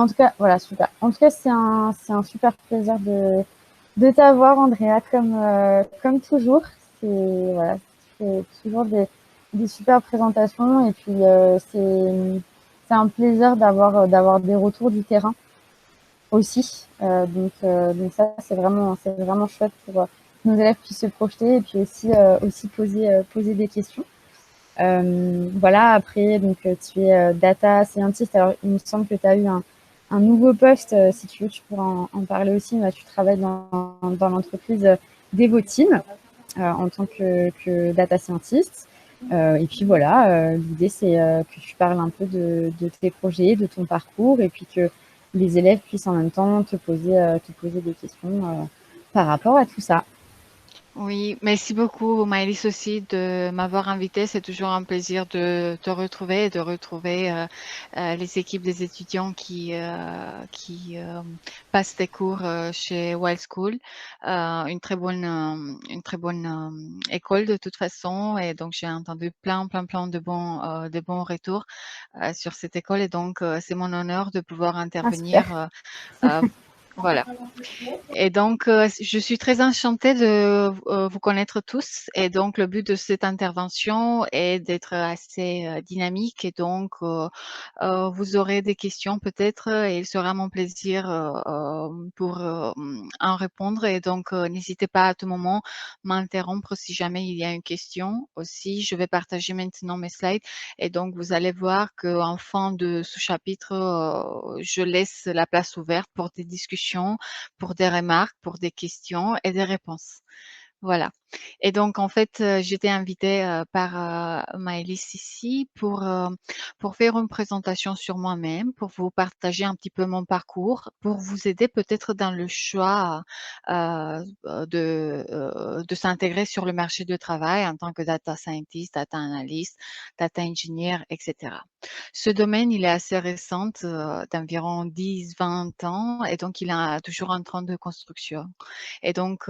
En tout cas, voilà, super. En tout cas, c'est un super plaisir de t'avoir, Andrea, comme toujours. Voilà, c'est toujours des super présentations et puis c'est un plaisir d'avoir des retours du terrain aussi. Donc ça, c'est vraiment chouette pour que nos élèves puissent se projeter et puis aussi poser des questions. Voilà, après, donc tu es data scientist. Alors, il me semble que tu as eu un nouveau poste. Si tu veux, tu pourras en parler aussi. Mais tu travailles dans l'entreprise Devoteam en tant que data scientist. Et puis voilà, l'idée c'est que tu parles un peu de tes projets, de ton parcours, et puis que les élèves puissent en même temps te poser des questions par rapport à tout ça. Oui, merci beaucoup, Maëlys, aussi de m'avoir invité. C'est toujours un plaisir de te retrouver et de retrouver les équipes des étudiants qui passent des cours chez Wild School, une très bonne école de toute façon. Et donc, j'ai entendu plein de bons retours sur cette école. Et donc, c'est mon honneur de pouvoir Ah, super. intervenir. Euh, voilà. Et donc, je suis très enchantée de vous connaître tous. Et donc, le but de cette intervention est d'être assez dynamique. Et donc, vous aurez des questions peut-être et il sera mon plaisir pour en répondre. Et donc, n'hésitez pas à tout moment m'interrompre si jamais il y a une question. Aussi, je vais partager maintenant mes slides. Et donc, vous allez voir qu'en fin de ce chapitre, je laisse la place ouverte pour des discussions, pour des remarques, pour des questions et des réponses. Voilà. Et donc, en fait, j'étais invitée par Maëlys ici pour faire une présentation sur moi-même, pour vous partager un petit peu mon parcours, pour vous aider peut-être dans le choix de s'intégrer sur le marché du travail en tant que data scientist, data analyst, data engineer, etc. Ce domaine, il est assez récent, d'environ 10-20 ans, et donc il est toujours en train de construction. Et donc,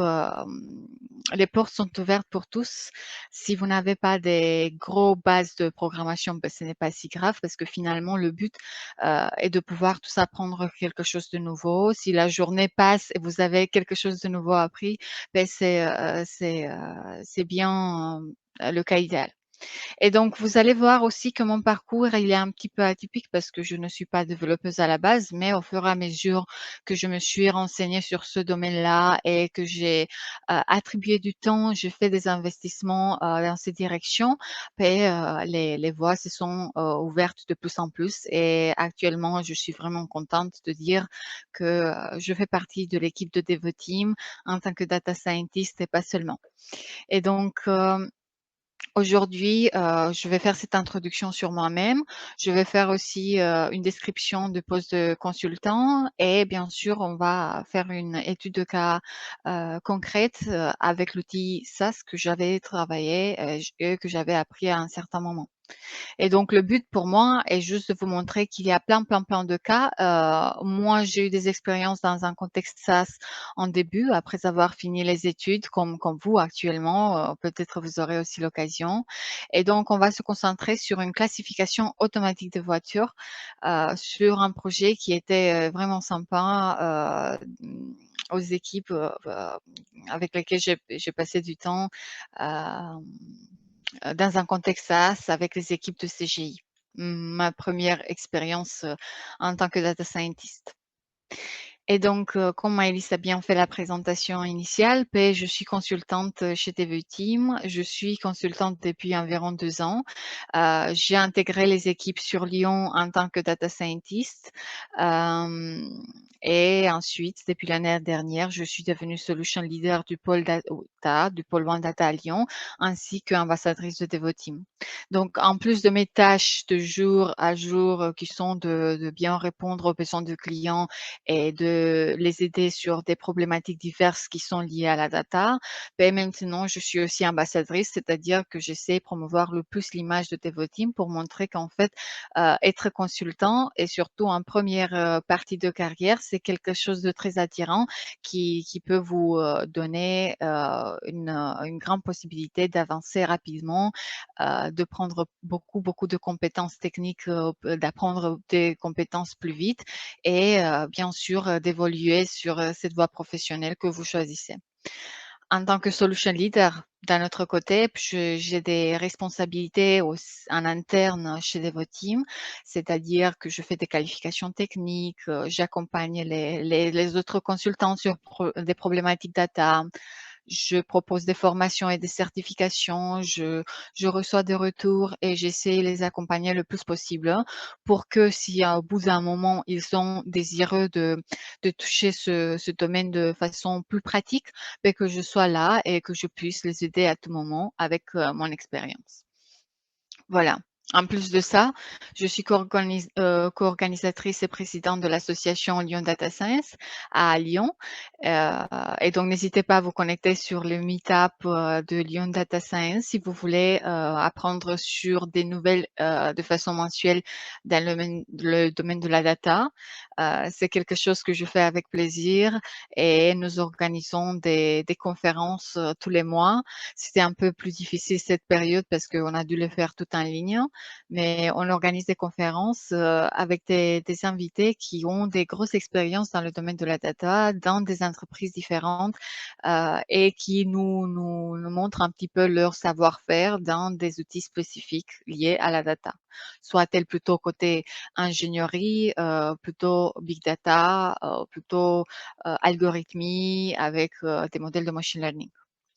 les portes sont ouvertes pour tous. Si vous n'avez pas des gros bases de programmation, ben, ce n'est pas si grave parce que finalement, le but est de pouvoir tous apprendre quelque chose de nouveau. Si la journée passe et vous avez quelque chose de nouveau appris, ben, c'est bien le cas idéal. Et donc, vous allez voir aussi que mon parcours, il est un petit peu atypique parce que je ne suis pas développeuse à la base, mais au fur et à mesure que je me suis renseignée sur ce domaine-là et que j'ai attribué du temps, j'ai fait des investissements dans ces directions, et, les voies se sont ouvertes de plus en plus. Et actuellement, je suis vraiment contente de dire que je fais partie de l'équipe de Devoteam en tant que data scientist et pas seulement. Et donc, aujourd'hui, je vais faire cette introduction sur moi-même. Je vais faire aussi une description de poste de consultant et bien sûr, on va faire une étude de cas concrète avec l'outil SAS que j'avais travaillé et que j'avais appris à un certain moment. Et donc, le but pour moi est juste de vous montrer qu'il y a plein de cas. Moi, j'ai eu des expériences dans un contexte SaaS en début, après avoir fini les études, comme vous actuellement. Peut-être vous aurez aussi l'occasion. Et donc, on va se concentrer sur une classification automatique de voitures, sur un projet qui était vraiment sympa. Aux équipes avec lesquelles j'ai passé du temps. Euh, dans un contexte SaaS avec les équipes de CGI. Ma première expérience en tant que data scientist. Et donc, comme Maëlys a bien fait la présentation initiale, je suis consultante chez Team. Je suis consultante depuis environ 2 ans. J'ai intégré les équipes sur Lyon en tant que data scientist. Et ensuite, depuis l'année dernière, je suis devenue solution leader du pôle data, du pôle One Data à Lyon, ainsi qu'ambassadrice de Devoteam. Donc, en plus de mes tâches de jour à jour qui sont de bien répondre aux besoins du client et de de les aider sur des problématiques diverses qui sont liées à la data. Ben, maintenant, je suis aussi ambassadrice, c'est-à-dire que j'essaie de promouvoir le plus l'image de Devoteam pour montrer qu'en fait, être consultant et surtout en première partie de carrière, c'est quelque chose de très attirant qui peut vous donner une grande possibilité d'avancer rapidement, de prendre beaucoup de compétences techniques, d'apprendre des compétences plus vite et bien sûr d'évoluer sur cette voie professionnelle que vous choisissez. En tant que solution leader, d'un autre côté, j'ai des responsabilités en interne chez Devoteam, c'est-à-dire que je fais des qualifications techniques, j'accompagne les autres consultants sur des problématiques data, je propose des formations et des certifications, je reçois des retours et j'essaie de les accompagner le plus possible pour que si au bout d'un moment, ils sont désireux de toucher ce domaine de façon plus pratique, ben, que je sois là et que je puisse les aider à tout moment avec mon expérience. Voilà. En plus de ça, je suis co-organisatrice et présidente de l'association Lyon Data Science à Lyon. Et donc, n'hésitez pas à vous connecter sur le meetup de Lyon Data Science si vous voulez apprendre sur des nouvelles de façon mensuelle dans le domaine de la data. C'est quelque chose que je fais avec plaisir et nous organisons des conférences tous les mois. C'était un peu plus difficile cette période parce qu'on a dû le faire tout en ligne, mais on organise des conférences avec des invités qui ont des grosses expériences dans le domaine de la data, dans des entreprises différentes et qui nous montrent un petit peu leur savoir-faire dans des outils spécifiques liés à la data. Soit-elle plutôt côté ingénierie, plutôt big data, plutôt algorithmie avec des modèles de machine learning.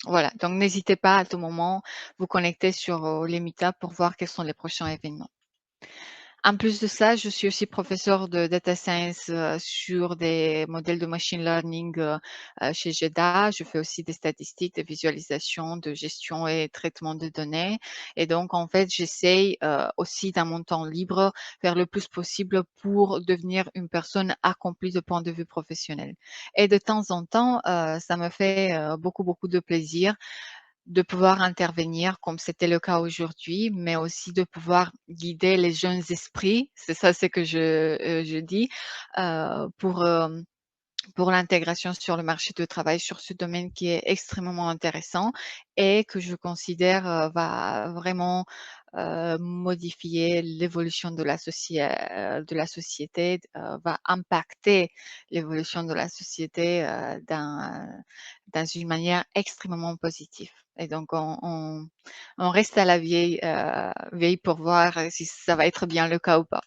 Voilà, donc n'hésitez pas à tout moment vous connecter sur les meetups pour voir quels sont les prochains événements. En plus de ça, je suis aussi professeure de data science sur des modèles de machine learning chez GEDA. Je fais aussi des statistiques, des visualisations, de gestion et traitement de données. Et donc, en fait, j'essaye aussi dans mon temps libre faire le plus possible pour devenir une personne accomplie de point de vue professionnel. Et de temps en temps, ça me fait beaucoup de plaisir de pouvoir intervenir comme c'était le cas aujourd'hui, mais aussi de pouvoir guider les jeunes esprits, c'est ça ce que je dis, pour l'intégration sur le marché du travail sur ce domaine qui est extrêmement intéressant et que je considère va vraiment modifier l'évolution de de la société, va impacter l'évolution de la société dans une manière extrêmement positive. Et donc, on reste à la vieille pour voir si ça va être bien le cas ou pas.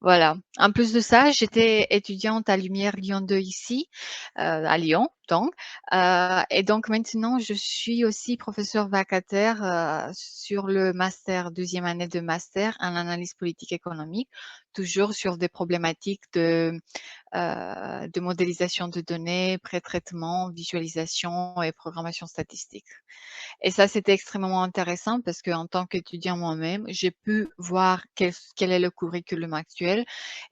Voilà. En plus de ça, j'étais étudiante à Lumière Lyon 2 ici, à Lyon donc, et donc maintenant je suis aussi professeure vacataire, sur le master, deuxième année de master en analyse politique économique, toujours sur des problématiques de modélisation de données, pré-traitement, visualisation et programmation statistique. Et ça, c'était extrêmement intéressant parce qu'en tant qu'étudiant moi-même, j'ai pu voir quel est le curriculum actuel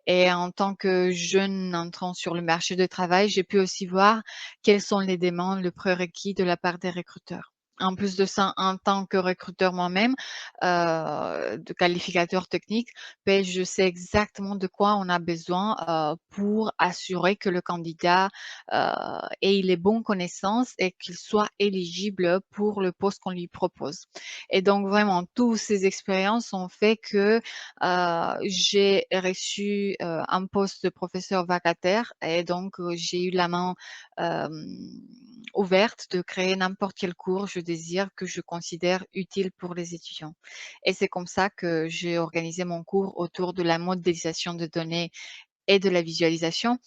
et en tant que jeune entrant sur le marché du travail, j'ai pu aussi voir quelles sont les demandes, le prérequis de la part des recruteurs. En plus de ça, en tant que recruteur moi-même, de qualificateur technique, ben, je sais exactement de quoi on a besoin pour assurer que le candidat ait les bonnes connaissances et qu'il soit éligible pour le poste qu'on lui propose. Et donc vraiment, toutes ces expériences ont fait que j'ai reçu un poste de professeur vacataire et donc j'ai eu la main ouverte de créer n'importe quel cours je désire que je considère utile pour les étudiants. Et c'est comme ça que j'ai organisé mon cours autour de la modélisation de données et de la visualisation.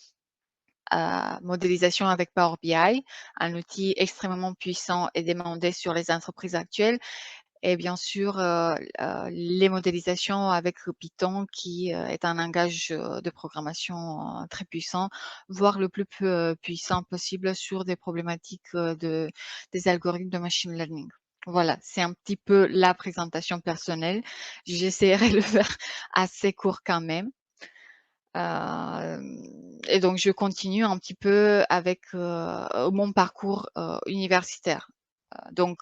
Modélisation avec Power BI, un outil extrêmement puissant et demandé sur les entreprises actuelles et bien sûr, les modélisations avec Python qui est un langage de programmation très puissant, voire le plus puissant possible sur des problématiques des algorithmes de machine learning. Voilà, c'est un petit peu la présentation personnelle. J'essaierai de le faire assez court quand même. et donc je continue un petit peu avec, mon parcours, universitaire. Donc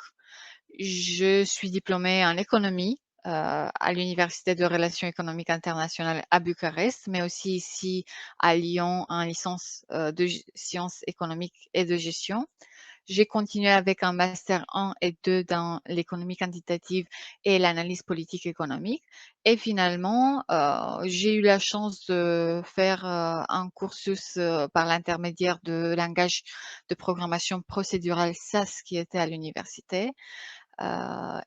je suis diplômée en économie, à l'Université de relations économiques internationales à Bucarest, mais aussi ici à Lyon en licence, de sciences économiques et de gestion. J'ai continué avec un master 1 et 2 dans l'économie quantitative et l'analyse politique économique et finalement, j'ai eu la chance de faire, un cursus, par l'intermédiaire de langage de programmation procédurale SAS qui était à l'université.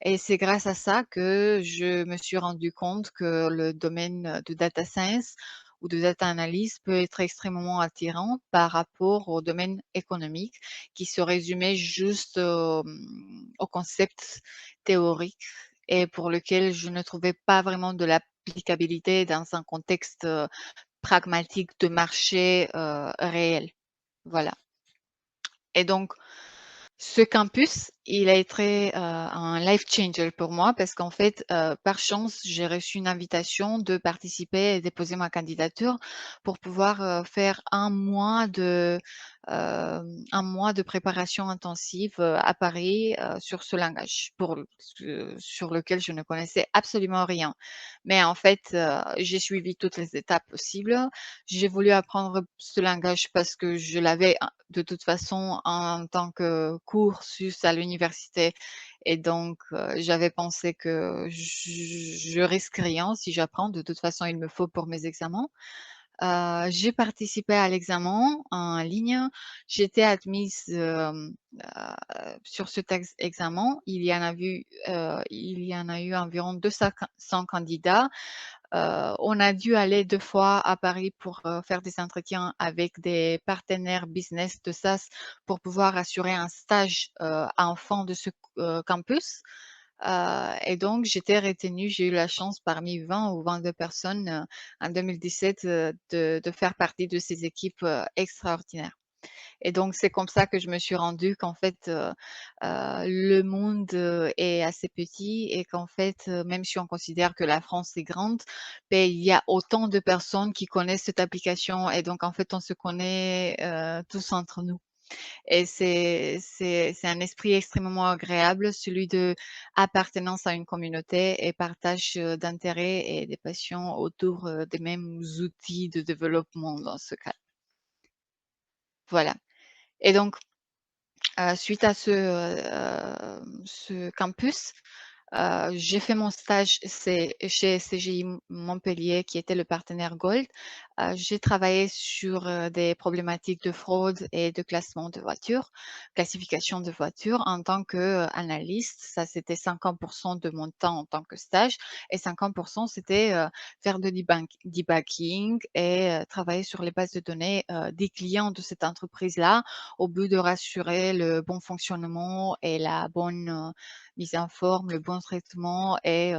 Et c'est grâce à ça que je me suis rendu compte que le domaine de data science ou de data analyse peut être extrêmement attirant par rapport au domaine économique qui se résumait juste, au concept théorique et pour lequel je ne trouvais pas vraiment de l'applicabilité dans un contexte, pragmatique de marché, réel. Voilà. Et donc ce campus, il a été, un life changer pour moi parce qu'en fait, par chance, j'ai reçu une invitation de participer et déposer ma candidature pour pouvoir, faire un mois de préparation intensive, à Paris, sur ce langage sur lequel je ne connaissais absolument rien. Mais en fait, j'ai suivi toutes les étapes possibles. J'ai voulu apprendre ce langage parce que je l'avais de toute façon en tant que cursus à l'université et donc j'avais pensé que je risque rien si j'apprends. De toute façon, il me faut pour mes examens. J'ai participé à l'examen en ligne. J'étais admise, sur cet examen. Il y en a eu environ 200 candidats. On a dû aller 2 fois à Paris pour, faire des entretiens avec des partenaires business de SAS pour pouvoir assurer un stage, en fond de ce campus. Et donc j'étais retenue, j'ai eu la chance parmi 20 ou 22 personnes, en 2017, de faire partie de ces équipes, extraordinaires. Et donc c'est comme ça que je me suis rendue qu'en fait, le monde, est assez petit et qu'en fait, même si on considère que la France est grande, beh, il y a autant de personnes qui connaissent cette application et donc en fait on se connaît, tous entre nous. Et c'est un esprit extrêmement agréable, celui de appartenance à une communauté et partage, d'intérêts et des passions autour, des mêmes outils de développement dans ce cas. Voilà. Et donc, suite à ce campus, j'ai fait mon stage chez CGI Montpellier qui était le partenaire Gold. J'ai travaillé sur, des problématiques de fraude et de classement de voitures, classification de voitures en tant qu'analyste. Ça, c'était 50 de mon temps en tant que stage et 50 c'était, faire de debugging et travailler sur les bases de données, des clients de cette entreprise-là, au but de rassurer le bon fonctionnement et la bonne, mise en forme, le bon traitement et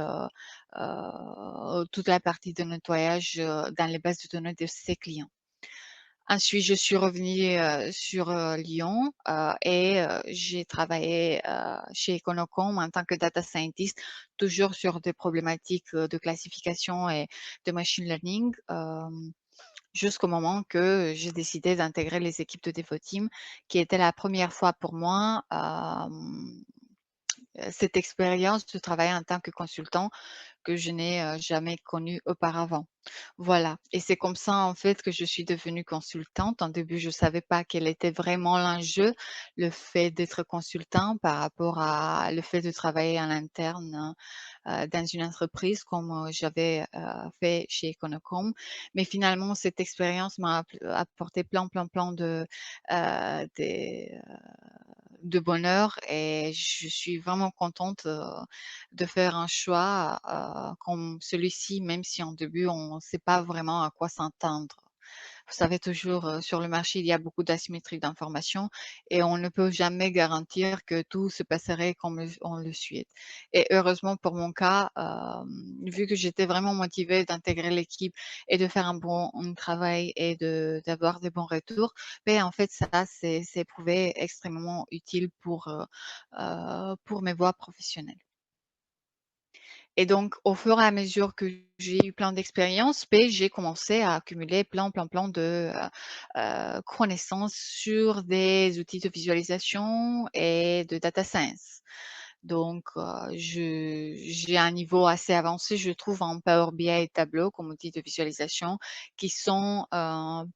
toute la partie de nettoyage, dans les bases de données de ses clients. Ensuite, je suis revenue, sur, Lyon, et j'ai travaillé, chez Econocom en tant que data scientist, toujours sur des problématiques, de classification et de machine learning, jusqu'au moment que j'ai décidé d'intégrer les équipes de Devoteam, qui était la première fois pour moi, cette expérience de travailler en tant que consultant que je n'ai, jamais connue auparavant. Voilà et c'est comme ça, en fait, que je suis devenue consultante. En début, je ne savais pas quel était vraiment l'enjeu, le fait d'être consultant par rapport à le fait de travailler en interne, dans une entreprise comme, j'avais, fait chez Econocom. Mais finalement, cette expérience m'a apporté plein des de bonheur et je suis vraiment contente, de faire un choix, comme celui-ci, même si en début on ne sait pas vraiment à quoi s'attendre. Vous savez toujours, sur le marché, il y a beaucoup d'asymétrie d'informations et on ne peut jamais garantir que tout se passerait comme on le souhaite. Et heureusement pour mon cas, vu que j'étais vraiment motivée d'intégrer l'équipe et de faire un bon travail et d'avoir des bons retours, beh, en fait ça c'est prouvé extrêmement utile pour mes voies professionnelles. Et donc, au fur et à mesure que j'ai eu plein d'expériences, beh, j'ai commencé à accumuler plein de, connaissances sur des outils de visualisation et de data science. Donc, j'ai un niveau assez avancé, je trouve, en Power BI et Tableau comme outils de visualisation qui sont,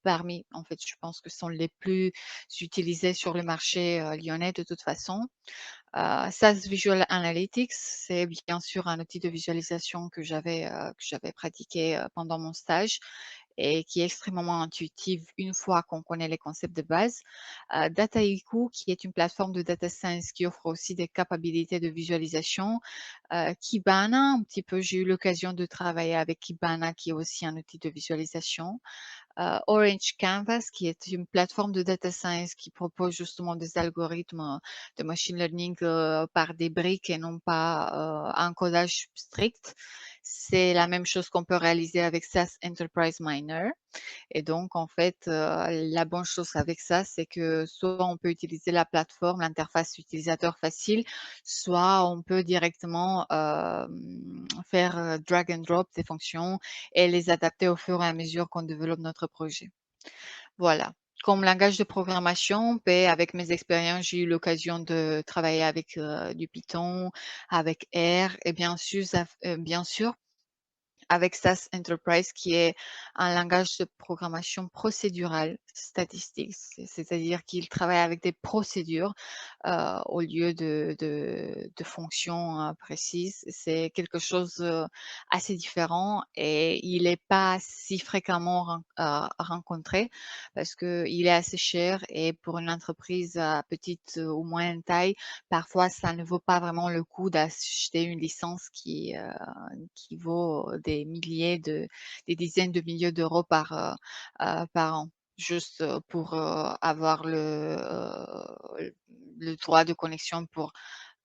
parmi en fait, je pense que sont les plus utilisés sur le marché, lyonnais de toute façon. SAS Visual Analytics, c'est bien sûr un outil de visualisation que j'avais pratiqué, pendant mon stage et qui est extrêmement intuitif une fois qu'on connaît les concepts de base. Dataiku, qui est une plateforme de data science qui offre aussi des capacités de visualisation. Kibana, un petit peu, j'ai eu l'occasion de travailler avec Kibana, qui est aussi un outil de visualisation. Orange Canvas, qui est une plateforme de data science qui propose justement des algorithmes de machine learning par des briques et non pas un codage strict. C'est la même chose qu'on peut réaliser avec SAS Enterprise Miner. Et donc, en fait, la bonne chose avec ça, c'est que soit on peut utiliser la plateforme, l'interface utilisateur facile, soit on peut directement faire drag and drop des fonctions et les adapter au fur et à mesure qu'on développe notre projet. Voilà. Comme langage de programmation, ben, avec mes expériences, j'ai eu l'occasion de travailler avec du Python, avec R et bien sûr avec SAS Enterprise qui est un langage de programmation procédurale statistique. C'est-à-dire qu'il travaille avec des procédures au lieu de fonctions précises. C'est quelque chose assez différent et il n'est pas si fréquemment rencontré parce qu'il est assez cher et pour une entreprise à petite ou moyenne taille, parfois ça ne vaut pas vraiment le coup d'acheter une licence qui vaut des dizaines de milliers d'euros par an, juste pour avoir le droit de connexion pour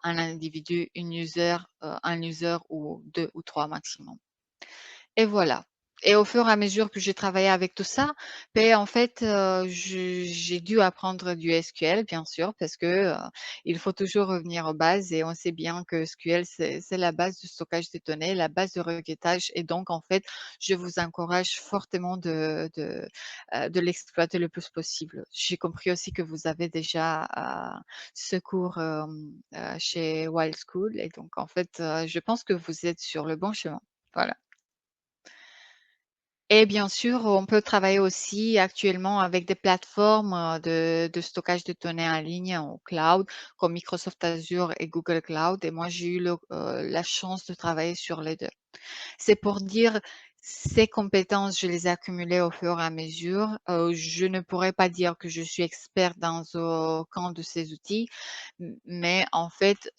un individu, un user ou deux ou trois maximum. Et voilà. Et au fur et à mesure que j'ai travaillé avec tout ça, beh, en fait, j'ai dû apprendre du SQL bien sûr parce que, il faut toujours revenir aux bases et on sait bien que SQL c'est la base du stockage des données, la base de requêtage et donc en fait, je vous encourage fortement de l'exploiter le plus possible. J'ai compris aussi que vous avez déjà, ce cours, chez Wild School et donc en fait, je pense que vous êtes sur le bon chemin. Voilà. Et bien sûr, on peut travailler aussi actuellement avec des plateformes, de stockage de données en ligne au cloud, comme Microsoft Azure et Google Cloud et moi j'ai eu la chance de travailler sur les 2. C'est pour dire, ces compétences, je les ai accumulées au fur et à mesure. Je ne pourrais pas dire que je suis experte dans aucun de ces outils, mais en fait,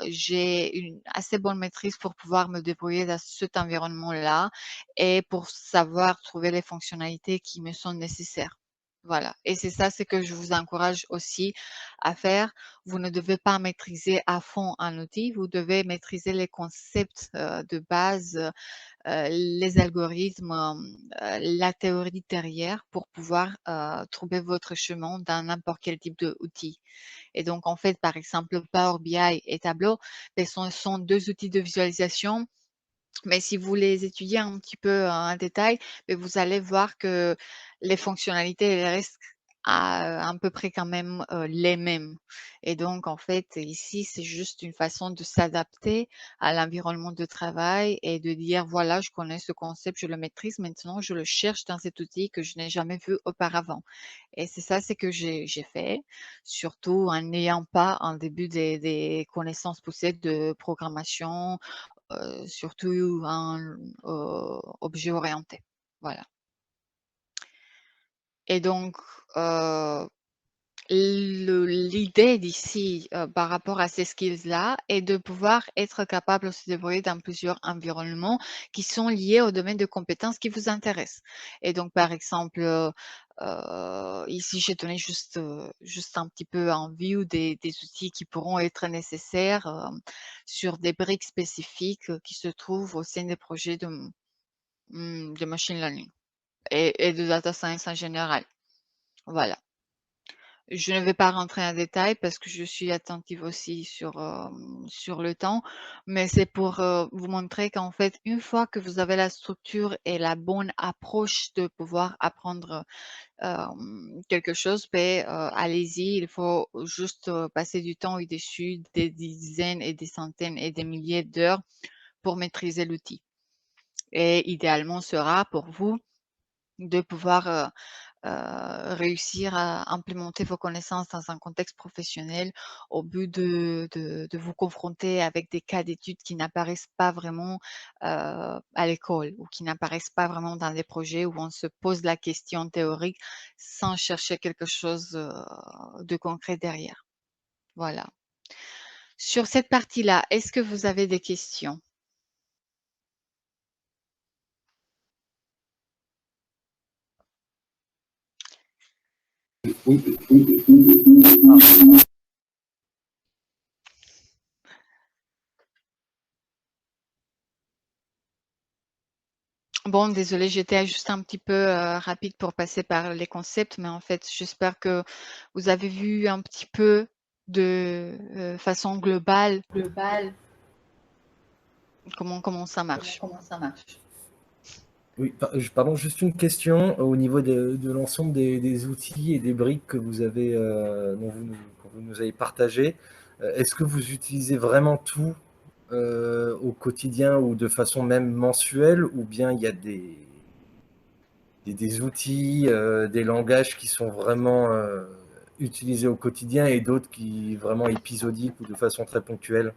j'ai une assez bonne maîtrise pour pouvoir me débrouiller dans cet environnement-là et pour savoir trouver les fonctionnalités qui me sont nécessaires. Voilà et c'est ça, c'est que je vous encourage aussi à faire. Vous ne devez pas maîtriser à fond un outil, vous devez maîtriser les concepts, de base, les algorithmes, la théorie derrière pour pouvoir, trouver votre chemin dans n'importe quel type d'outil. Et donc en fait, par exemple, Power BI et Tableau, beh, sont 2 outils de visualisation mais si vous les étudiez un petit peu en détail, beh, vous allez voir que les fonctionnalités, elles restent à peu près quand même, les mêmes et donc en fait, ici, c'est juste une façon de s'adapter à l'environnement de travail et de dire: «Voilà, je connais ce concept, je le maîtrise, maintenant je le cherche dans cet outil que je n'ai jamais vu auparavant» et c'est ça, c'est que j'ai fait, surtout en n'ayant pas en début des connaissances poussées de programmation, surtout en objet orienté. Voilà et donc heu, l'idée d'ici, par rapport à ces skills-là est de pouvoir être capable de se débrouiller dans plusieurs environnements qui sont liés au domaine de compétences qui vous intéressent et donc par exemple, ici j'ai donné juste un petit peu en vue des outils qui pourront être nécessaires, sur des briques spécifiques, qui se trouvent au sein des projets de machine learning et de data science en général. Voilà. Je ne vais pas rentrer en détail parce que je suis attentive aussi sur le temps, mais c'est pour, vous montrer qu'en fait, une fois que vous avez la structure et la bonne approche de pouvoir apprendre, quelque chose, beh, allez-y, il faut juste, passer du temps au-dessus des dizaines et des centaines et des milliers d'heures pour maîtriser l'outil et idéalement sera pour vous de pouvoir, réussir à implémenter vos connaissances dans un contexte professionnel au but de vous confronter avec des cas d'études qui n'apparaissent pas vraiment, à l'école ou qui n'apparaissent pas vraiment dans des projets où on se pose la question théorique sans chercher quelque chose, de concret derrière. Voilà. Sur cette partie-là, est-ce que vous avez des questions? Bon, désolée, j'étais juste un petit peu, rapide pour passer par les concepts, mais en fait, j'espère que vous avez vu un petit peu de, façon globale comment ça marche. Oui, pardon, juste une question au niveau de l'ensemble des outils et des briques que vous avez, que vous nous avez partagés. Est-ce que vous utilisez vraiment tout au quotidien ou de façon même mensuelle, ou bien il y a des outils, des langages qui sont vraiment utilisés au quotidien et d'autres qui vraiment épisodiques ou de façon très ponctuelle?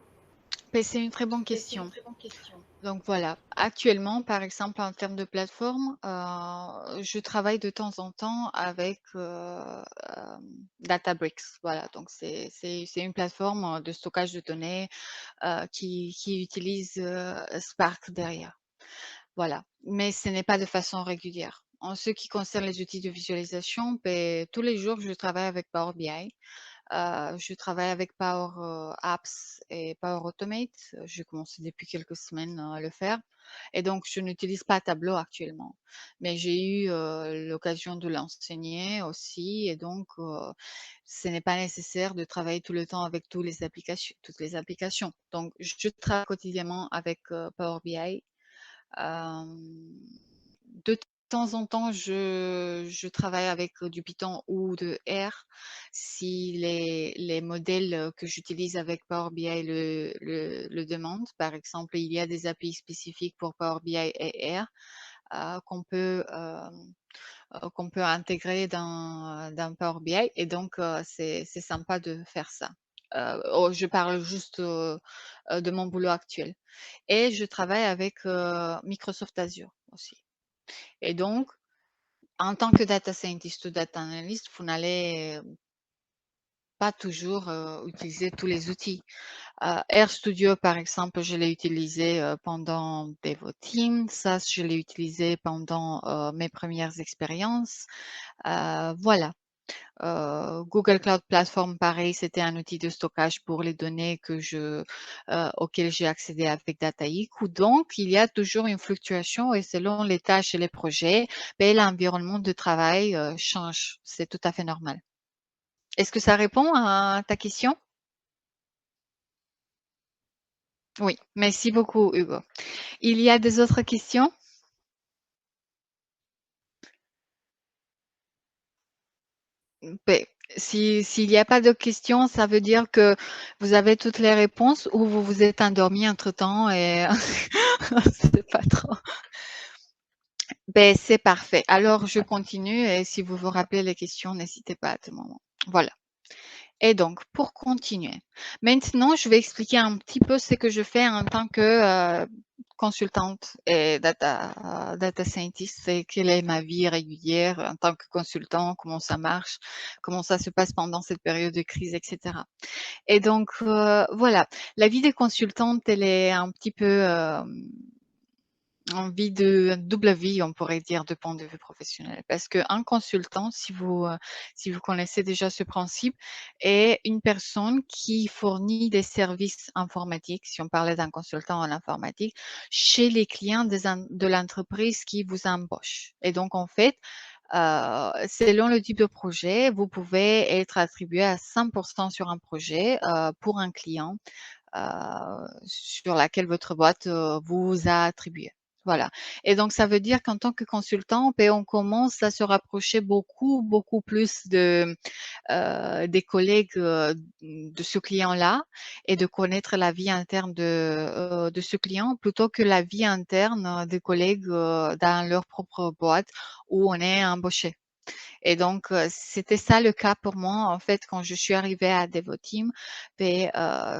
Beh, c'est une très bonne question. Donc voilà, actuellement, par exemple, en termes de plateforme, je travaille de temps en temps avec, Databricks. Voilà, donc c'est une plateforme, de stockage de données, qui utilise, Spark derrière. Voilà, mais ce n'est pas de façon régulière. En ce qui concerne les outils de visualisation, beh, tous les jours, je travaille avec Power BI. Je travaille avec Power, Apps et Power Automate. J'ai commencé depuis quelques semaines, à le faire et donc je n'utilise pas Tableau actuellement. Mais j'ai eu, l'occasion de l'enseigner aussi et donc ce n'est pas nécessaire de travailler tout le temps avec toutes les applications. Donc je travaille quotidiennement avec, Power BI. De temps en temps, je travaille avec, du Python ou de R si les modèles, que j'utilise avec Power BI le demandent. Par exemple, il y a des API spécifiques pour Power BI et R, qu'on peut intégrer dans Power BI et donc c'est sympa de faire ça. Je parle juste, de mon boulot actuel et je travaille avec, Microsoft Azure aussi. Et donc, en tant que data scientist ou data analyst, vous n'allez pas toujours utiliser tous les outils. RStudio, par exemple, je l'ai utilisé pendant Devoteam. SAS, je l'ai utilisé pendant mes premières expériences. Voilà. Google Cloud Platform, pareil, c'était un outil de stockage pour les données auxquelles j'ai accédé avec DataIQ. Donc, il y a toujours une fluctuation et selon les tâches et les projets, ben, l'environnement de travail change. C'est tout à fait normal. Est-ce que ça répond à ta question? Oui, merci beaucoup, Hugo. Il y a des autres questions? Ben, s'il n'y a pas de questions, ça veut dire que vous avez toutes les réponses ou vous vous êtes endormi entre-temps et c'est pas trop. Ben, c'est parfait. Alors, je continue et si vous vous rappelez les questions, n'hésitez pas à tout moment. Voilà. Et donc, pour continuer, maintenant, je vais expliquer un petit peu ce que je fais en tant que consultante et data scientist, et quelle est ma vie régulière en tant que consultant, comment ça marche, comment ça se passe pendant cette période de crise, etc. Et donc, voilà, la vie des consultantes, elle est un petit peu double vie, on pourrait dire, de point de vue professionnel. Parce qu'un consultant, si vous connaissez déjà ce principe, est une personne qui fournit des services informatiques, si on parlait d'un consultant en informatique, chez les clients de l'entreprise qui vous embauche. Et donc, en fait, selon le type de projet, vous pouvez être attribué à 100% sur un projet pour un client sur laquelle votre boîte vous a attribué. Voilà. Et donc, ça veut dire qu'en tant que consultant, ben, on commence à se rapprocher beaucoup, beaucoup plus des collègues de ce client-là et de connaître la vie interne de ce client plutôt que la vie interne des collègues dans leur propre boîte où on est embauché. Et donc, c'était ça le cas pour moi, en fait, quand je suis arrivée à Devoteam. Ben,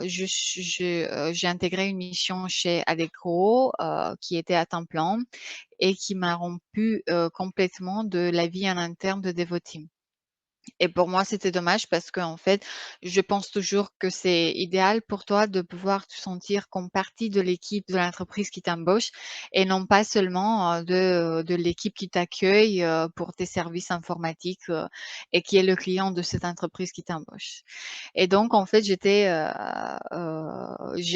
j'ai intégré une mission chez Adecco qui était à temps plein et qui m'a rompu complètement de la vie en interne de Devoteam. Et pour moi, c'était dommage parce qu'en fait, je pense toujours que c'est idéal pour toi de pouvoir te sentir comme partie de l'équipe de l'entreprise qui t'embauche et non pas seulement de l'équipe qui t'accueille pour tes services informatiques et qui est le client de cette entreprise qui t'embauche. Et donc, en fait, j'ai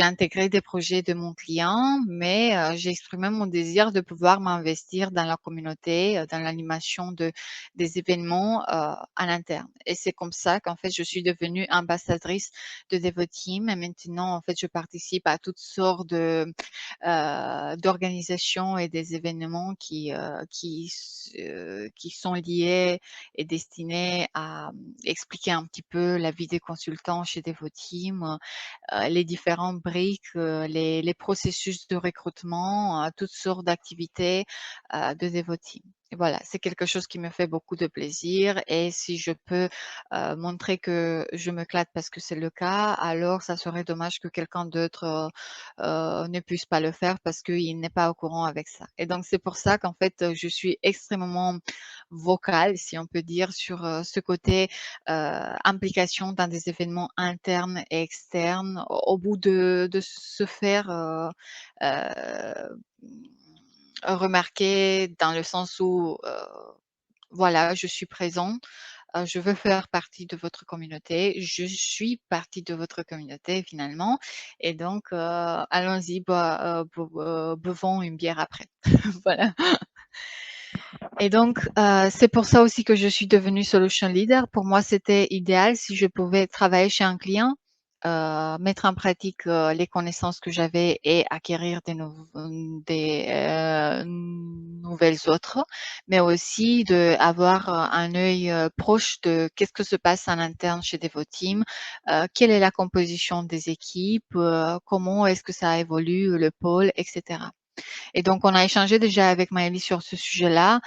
intégré des projets de mon client, mais j'ai exprimé mon désir de pouvoir m'investir dans la communauté, dans l'animation des événements en interne. Et c'est comme ça qu'en fait, je suis devenue ambassadrice de Devoteam. Et maintenant, en fait, je participe à toutes sortes d'organisations et des événements qui sont liés et destinés à expliquer un petit peu la vie des consultants chez Devoteam, les différentes briques, les processus de recrutement, toutes sortes d'activités de Devoteam. Et voilà, c'est quelque chose qui me fait beaucoup de plaisir et si je peux montrer que je m'éclate parce que c'est le cas, alors ça serait dommage que quelqu'un d'autre ne puisse pas le faire parce qu'il n'est pas au courant avec ça. Et donc c'est pour ça qu'en fait je suis extrêmement vocale, si on peut dire, sur ce côté implication dans des événements internes et externes, au bout de se faire remarquer dans le sens où voilà, je suis présente, je veux faire partie de votre communauté, je suis partie de votre communauté finalement et donc allons-y, buvons une bière après. Voilà. Et donc, c'est pour ça aussi que je suis devenue solution leader. Pour moi, c'était idéal si je pouvais travailler chez un client, mettre en pratique les connaissances que j'avais et acquérir des nouvelles autres, mais aussi d'avoir un œil proche de qu'est-ce que se passe en interne chez Devoteam, quelle est la composition des équipes, comment est-ce que ça évolue, le pôle, etc. Et donc, on a échangé déjà avec Maëlys sur ce sujet-là.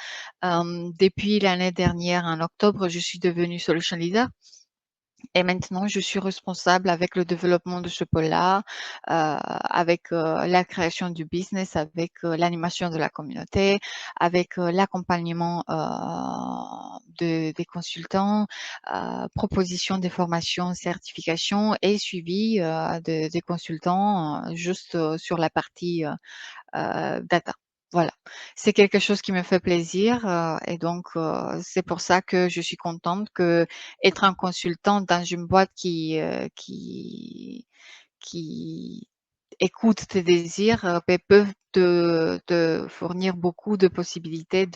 Depuis l'année dernière, en octobre, je suis devenue solution leader. Et maintenant, je suis responsable avec le développement de ce pôle-là, avec la création du business, avec l'animation de la communauté, avec l'accompagnement des consultants, proposition des formations, certifications et suivi des consultants juste sur la partie data. Voilà, c'est quelque chose qui me fait plaisir et donc c'est pour ça que je suis contente que être un consultant dans une boîte qui écoute tes désirs, peuvent te fournir beaucoup de possibilités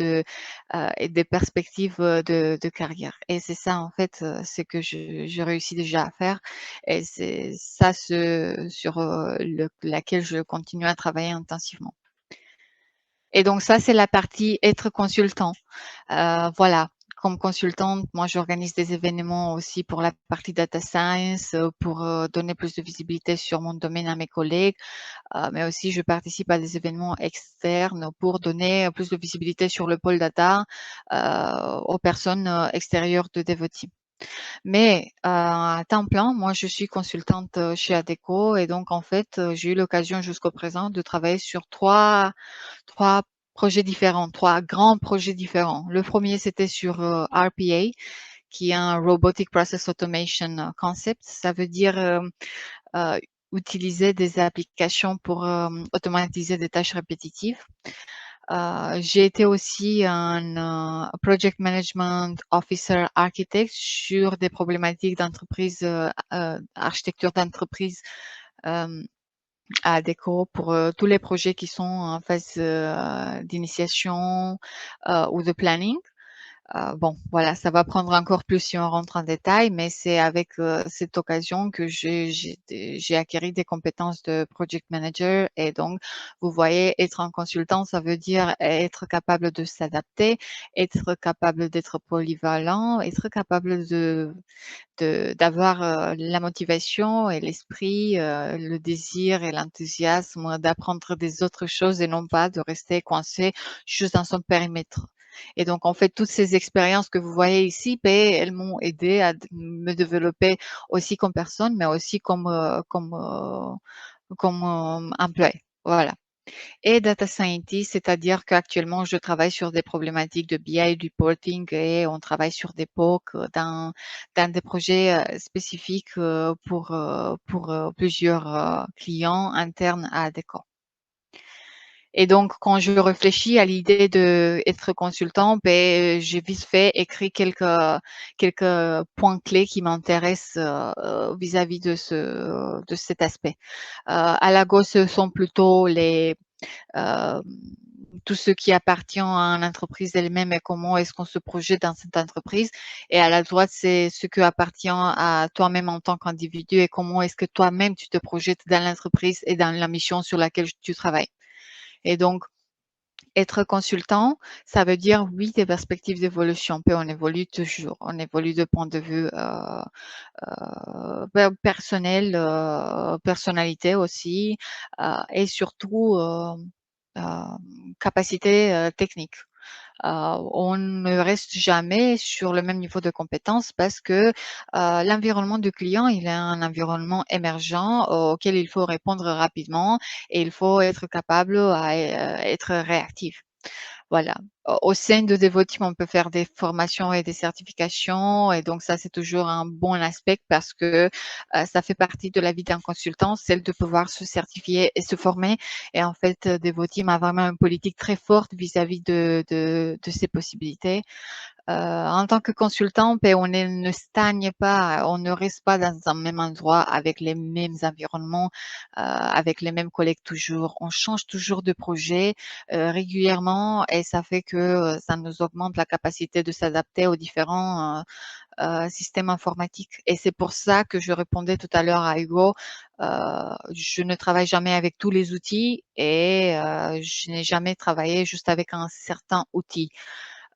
et des perspectives de carrière. Et c'est ça en fait, c'est que je réussis déjà à faire et c'est ça sur laquelle je continue à travailler intensivement. Et donc ça, c'est la partie être consultant. Voilà, comme consultante, moi, j'organise des événements aussi pour la partie data science, pour donner plus de visibilité sur mon domaine à mes collègues, mais aussi je participe à des événements externes pour donner plus de visibilité sur le pôle data aux personnes extérieures de Devoteam. Mais à temps plein, moi, je suis consultante chez Adecco et donc en fait, j'ai eu l'occasion jusqu'au présent de travailler sur trois projets différents, trois grands projets différents. Le premier, c'était sur RPA, qui est un Robotic Process Automation Concept. Ça veut dire utiliser des applications pour automatiser des tâches répétitives. J'ai été aussi un Project Management Officer Architect sur des problématiques d'entreprise, architecture d'entreprise à Adecco pour tous les projets qui sont en phase d'initiation ou de planning. Bon, voilà, ça va prendre encore plus si on rentre en détail, mais c'est avec cette occasion que j'ai acquis des compétences de project manager. Et donc, vous voyez, être un consultant, ça veut dire être capable de s'adapter, être capable d'être polyvalent, être capable d'avoir la motivation et l'esprit, le désir et l'enthousiasme d'apprendre des autres choses et non pas de rester coincé juste dans son périmètre. Et donc, en fait, toutes ces expériences que vous voyez ici, ben, elles m'ont aidé à me développer aussi comme personne, mais aussi comme employé. Voilà. Et data scientist, c'est-à-dire qu'actuellement, je travaille sur des problématiques de BI reporting et on travaille sur des POC dans des projets spécifiques pour plusieurs clients internes à Adecor. Et donc, quand je réfléchis à l'idée d'être consultant, ben, j'ai vite fait écrit quelques points clés qui m'intéressent vis-à-vis de cet aspect. À la gauche, ce sont plutôt euh, tout ce qui appartient à l'entreprise elle-même et comment est-ce qu'on se projette dans cette entreprise. Et à la droite, c'est ce qui appartient à toi-même en tant qu'individu et comment est-ce que toi-même tu te projettes dans l'entreprise et dans la mission sur laquelle tu travailles. Et donc, être consultant, ça veut dire, oui, des perspectives d'évolution. Puis on évolue toujours. On évolue de point de vue personnel, personnalité aussi, et surtout capacité technique. On ne reste jamais sur le même niveau de compétence parce que l'environnement du client, il est un environnement émergent auquel il faut répondre rapidement et il faut être capable à être réactif. Voilà. Au sein de Devoteam, on peut faire des formations et des certifications et donc ça, c'est toujours un bon aspect parce que ça fait partie de la vie d'un consultant, celle de pouvoir se certifier et se former. Et en fait, Devoteam a vraiment une politique très forte vis-à-vis de ces possibilités. En tant que consultant, ben, on ne stagne pas, on ne reste pas dans un même endroit avec les mêmes environnements, avec les mêmes collègues toujours. On change toujours de projet régulièrement et ça fait que ça nous augmente la capacité de s'adapter aux différents systèmes informatiques. Et c'est pour ça que je répondais tout à l'heure à Hugo, je ne travaille jamais avec tous les outils et je n'ai jamais travaillé juste avec un certain outil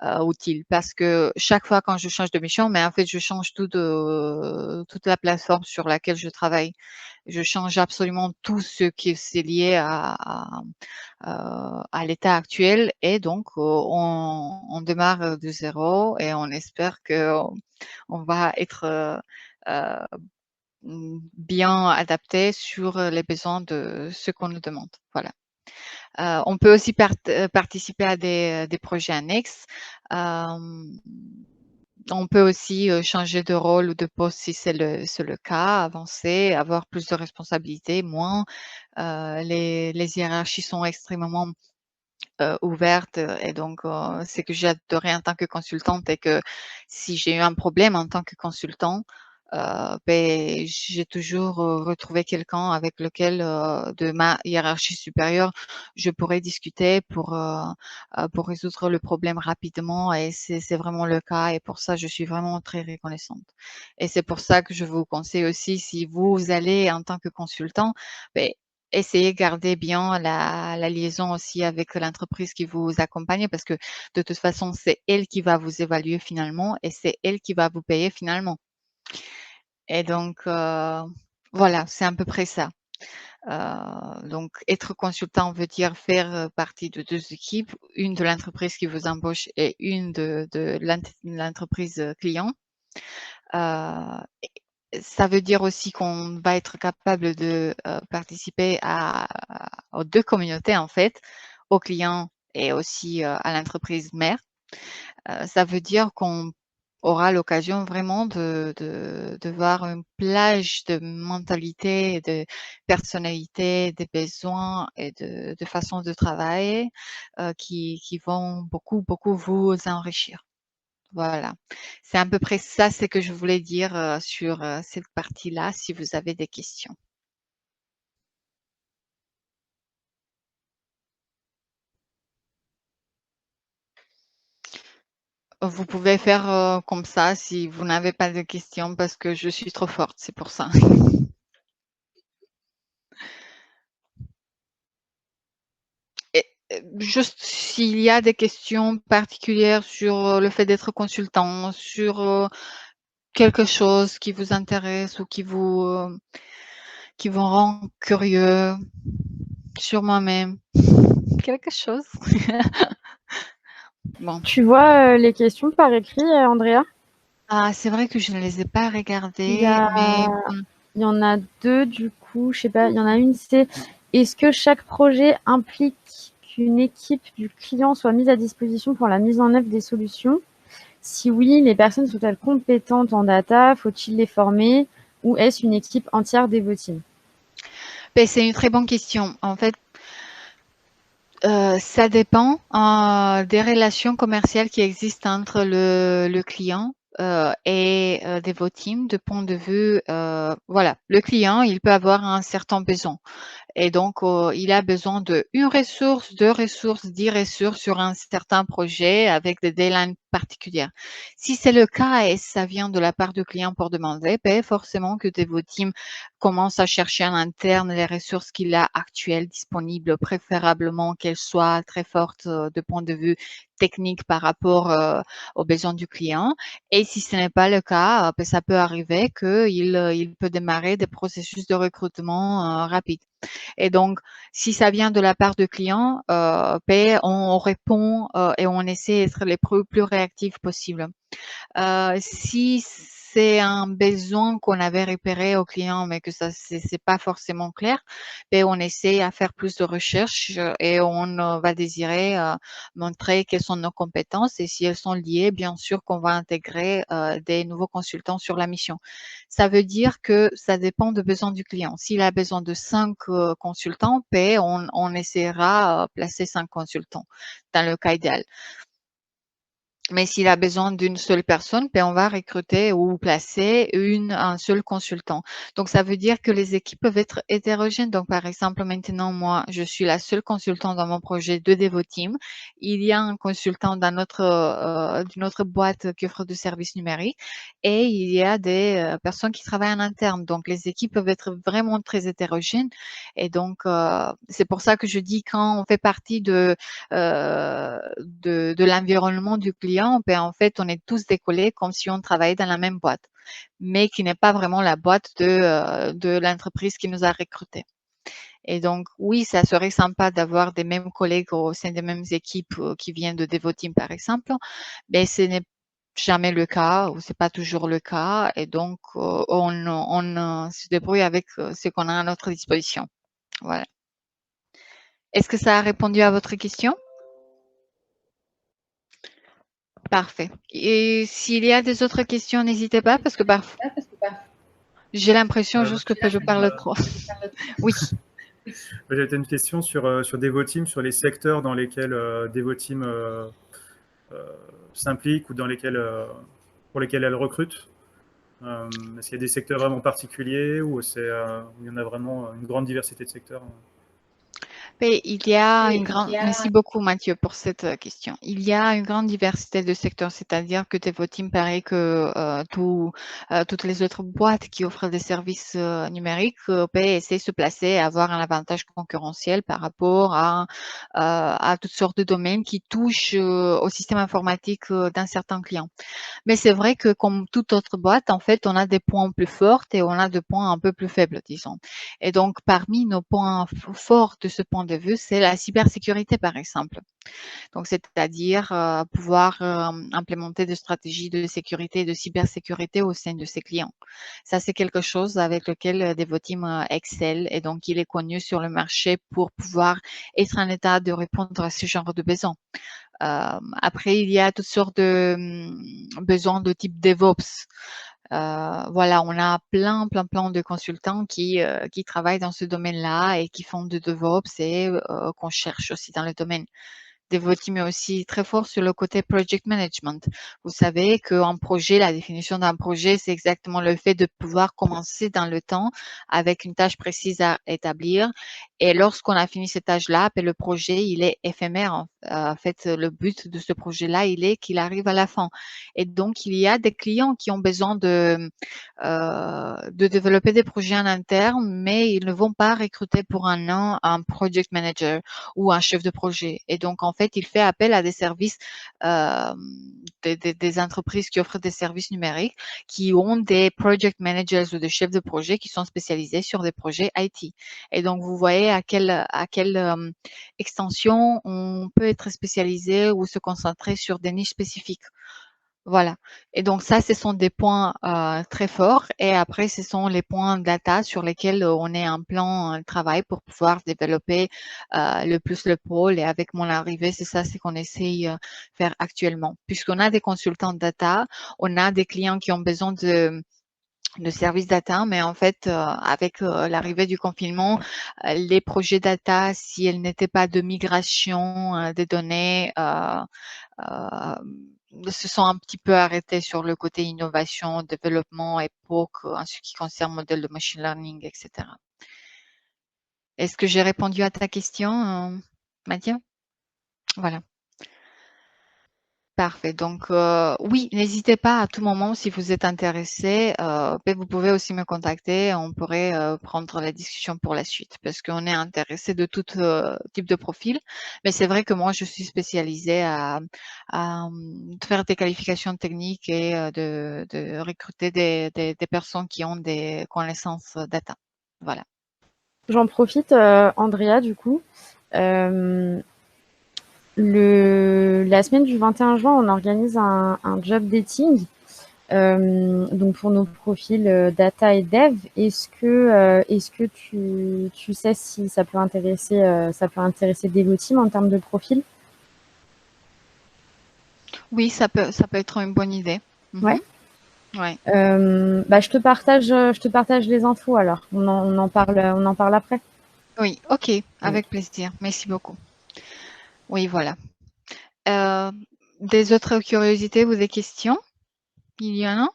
utile parce que chaque fois quand je change de mission, mais en fait, je change toute la plateforme sur laquelle je travaille. Je change absolument tout ce qui est lié à l'état actuel et donc on démarre de zéro et on espère qu'on va être bien adapté sur les besoins de ce qu'on nous demande. Voilà. On peut aussi participer à des projets annexes. On peut aussi changer de rôle ou de poste si c'est le cas, avancer, avoir plus de responsabilités, moins. Les hiérarchies sont extrêmement ouvertes et donc ce que j'ai adoré en tant que consultante est que si j'ai eu un problème en tant que consultant, ben, j'ai toujours retrouvé quelqu'un avec lequel de ma hiérarchie supérieure je pourrais discuter pour résoudre le problème rapidement et c'est vraiment le cas et pour ça je suis vraiment très reconnaissante. Et c'est pour ça que je vous conseille aussi si vous allez en tant que consultant, ben, essayez de garder bien la liaison aussi avec l'entreprise qui vous accompagne parce que de toute façon, c'est elle qui va vous évaluer finalement et c'est elle qui va vous payer finalement. Et donc, voilà, c'est à peu près ça. Donc, être consultant veut dire faire partie de deux équipes, une de l'entreprise qui vous embauche et une de l'entreprise client. Euh, Ça veut dire aussi qu'on va être capable de participer aux deux communautés, en fait, aux clients et aussi à l'entreprise mère. Ça veut dire qu'on aura l'occasion vraiment de voir une plage de mentalité, de personnalité, des besoins et de façons de travailler qui vont beaucoup, beaucoup vous enrichir. Voilà. C'est à peu près ça, ce que je voulais dire sur cette partie-là, si vous avez des questions. Vous pouvez faire comme ça si vous n'avez pas de questions parce que je suis trop forte, c'est pour ça. Et, juste s'il y a des questions particulières sur le fait d'être consultant, sur quelque chose qui vous intéresse ou qui vous rend curieux sur moi-même. Quelque chose. Bon. Tu vois les questions par écrit, Andrea? Ah, c'est vrai que je ne les ai pas regardées, mais Il y en a 2 du coup, je sais pas, il y en a une, c'est: est-ce que chaque projet implique qu'une équipe du client soit mise à disposition pour la mise en œuvre des solutions? Si oui, les personnes sont-elles compétentes en data? Faut-il les former? Ou est-ce une équipe entière Devoteam? ben, c'est une très bonne question. En fait, ça dépend des relations commerciales qui existent entre le client et Devoteam, de point de vue, voilà, le client, il peut avoir un certain besoin. Et donc, il a besoin de une ressource, 2 ressources, 10 ressources sur un certain projet avec des deadlines particulières. Si c'est le cas et ça vient de la part du client pour demander, ben, forcément que Devoteam commence à chercher en interne les ressources qu'il a actuelles disponibles, préférablement qu'elles soient très fortes de point de vue technique par rapport aux besoins du client. Et si ce n'est pas le cas, ben, ça peut arriver qu'il peut démarrer des processus de recrutement rapides. Et donc, si ça vient de la part de clients, ben, on répond et on essaie d'être les plus réactifs possible. Si c'est un besoin qu'on avait repéré au client, mais que ça c'est pas forcément clair, ben on essaie à faire plus de recherches et on va désirer montrer quelles sont nos compétences et si elles sont liées, bien sûr qu'on va intégrer des nouveaux consultants sur la mission. Ça veut dire que ça dépend des besoins du client. S'il a besoin de 5 consultants, ben on essaiera placer 5 consultants dans le cas idéal. Mais s'il a besoin d'une seule personne, ben on va recruter ou placer un seul consultant. Donc, ça veut dire que les équipes peuvent être hétérogènes. Donc, par exemple, maintenant, moi, je suis la seule consultante dans mon projet de Devoteam. Il y a un consultant d'une autre boîte qui offre des services numériques et il y a des personnes qui travaillent en interne. Donc, les équipes peuvent être vraiment très hétérogènes. Et donc, c'est pour ça que je dis quand on fait partie de l'environnement du client, ben, en fait, on est tous décollés comme si on travaillait dans la même boîte, mais qui n'est pas vraiment la boîte de l'entreprise qui nous a recrutés. Et donc, oui, ça serait sympa d'avoir des mêmes collègues au sein des mêmes équipes qui viennent de Devoteam, par exemple, mais ce n'est jamais le cas ou c'est pas toujours le cas. Et donc, on se débrouille avec ce qu'on a à notre disposition. Voilà. Est-ce que ça a répondu à votre question? Parfait. Et s'il y a des autres questions, n'hésitez pas parce que parfois, j'ai l'impression juste que je parle trop. Oui. J'avais une question sur Devoteam, sur les secteurs dans lesquels Devoteam s'implique ou pour lesquels elle recrute. Est-ce qu'il y a des secteurs vraiment particuliers ou il y en a vraiment une grande diversité de secteurs? Mais il y a une grande, merci beaucoup Mathieu pour cette question. Il y a une grande diversité de secteurs, c'est-à-dire que Devoteam paraît que toutes les autres boîtes qui offrent des services numériques essaient de se placer et avoir un avantage concurrentiel par rapport à toutes sortes de domaines qui touchent au système informatique d'un certain client. Mais c'est vrai que comme toute autre boîte, en fait, on a des points plus forts et on a des points un peu plus faibles, disons. Et donc, parmi nos points forts de ce point de vue, c'est la cybersécurité, par exemple. Donc, c'est-à-dire pouvoir implémenter des stratégies de sécurité et de cybersécurité au sein de ses clients. Ça, c'est quelque chose avec lequel Devoteam excelle et donc il est connu sur le marché pour pouvoir être en état de répondre à ce genre de besoins. Après, il y a toutes sortes de besoins de type DevOps. Voilà, on a plein de consultants qui travaillent dans ce domaine-là et qui font de DevOps et qu'on cherche aussi dans le domaine. Devoteam mais aussi très fort sur le côté project management. Vous savez qu'un projet, la définition d'un projet, c'est exactement le fait de pouvoir commencer dans le temps avec une tâche précise à établir. Et lorsqu'on a fini cette tâche-là, le projet, il est éphémère. En fait, le but de ce projet-là, il est qu'il arrive à la fin. Et donc, il y a des clients qui ont besoin de développer des projets en interne, mais ils ne vont pas recruter pour un an un project manager ou un chef de projet. Et donc, en fait, il fait appel à des services, des entreprises qui offrent des services numériques, qui ont des project managers ou des chefs de projet qui sont spécialisés sur des projets IT. Et donc, vous voyez à quelle extension on peut être spécialisé ou se concentrer sur des niches spécifiques. Voilà. Et donc ça, ce sont des points très forts. Et après, ce sont les points data sur lesquels on est en plan travail pour pouvoir développer le plus le pôle. Et avec mon arrivée, c'est ça, c'est qu'on essaye de faire actuellement. Puisqu'on a des consultants data, on a des clients qui ont besoin de services data, mais en fait, avec l'arrivée du confinement, les projets data, si elles n'étaient pas de migration des données, se sont un petit peu arrêtés sur le côté innovation, développement, époque, en ce qui concerne le modèle de machine learning, etc. Est-ce que j'ai répondu à ta question, Mathieu? Voilà. Parfait. Donc, oui, n'hésitez pas à tout moment, si vous êtes intéressé, vous pouvez aussi me contacter. On pourrait prendre la discussion pour la suite parce qu'on est intéressé de tout type de profil. Mais c'est vrai que moi, je suis spécialisée à faire des qualifications techniques et de recruter des personnes qui ont des connaissances data. Voilà. J'en profite, Andrea, du coup. La semaine du 21 juin, on organise un job dating. Donc pour nos profils data et dev, est-ce que tu sais si ça peut intéresser Devoteam en termes de profil? Oui, ça peut être une bonne idée. Ouais. Ouais. Je te partage les infos alors. On en parle après. Oui, ok, avec plaisir. Merci beaucoup. Oui, voilà. Des autres curiosités ou des questions? Il y en a?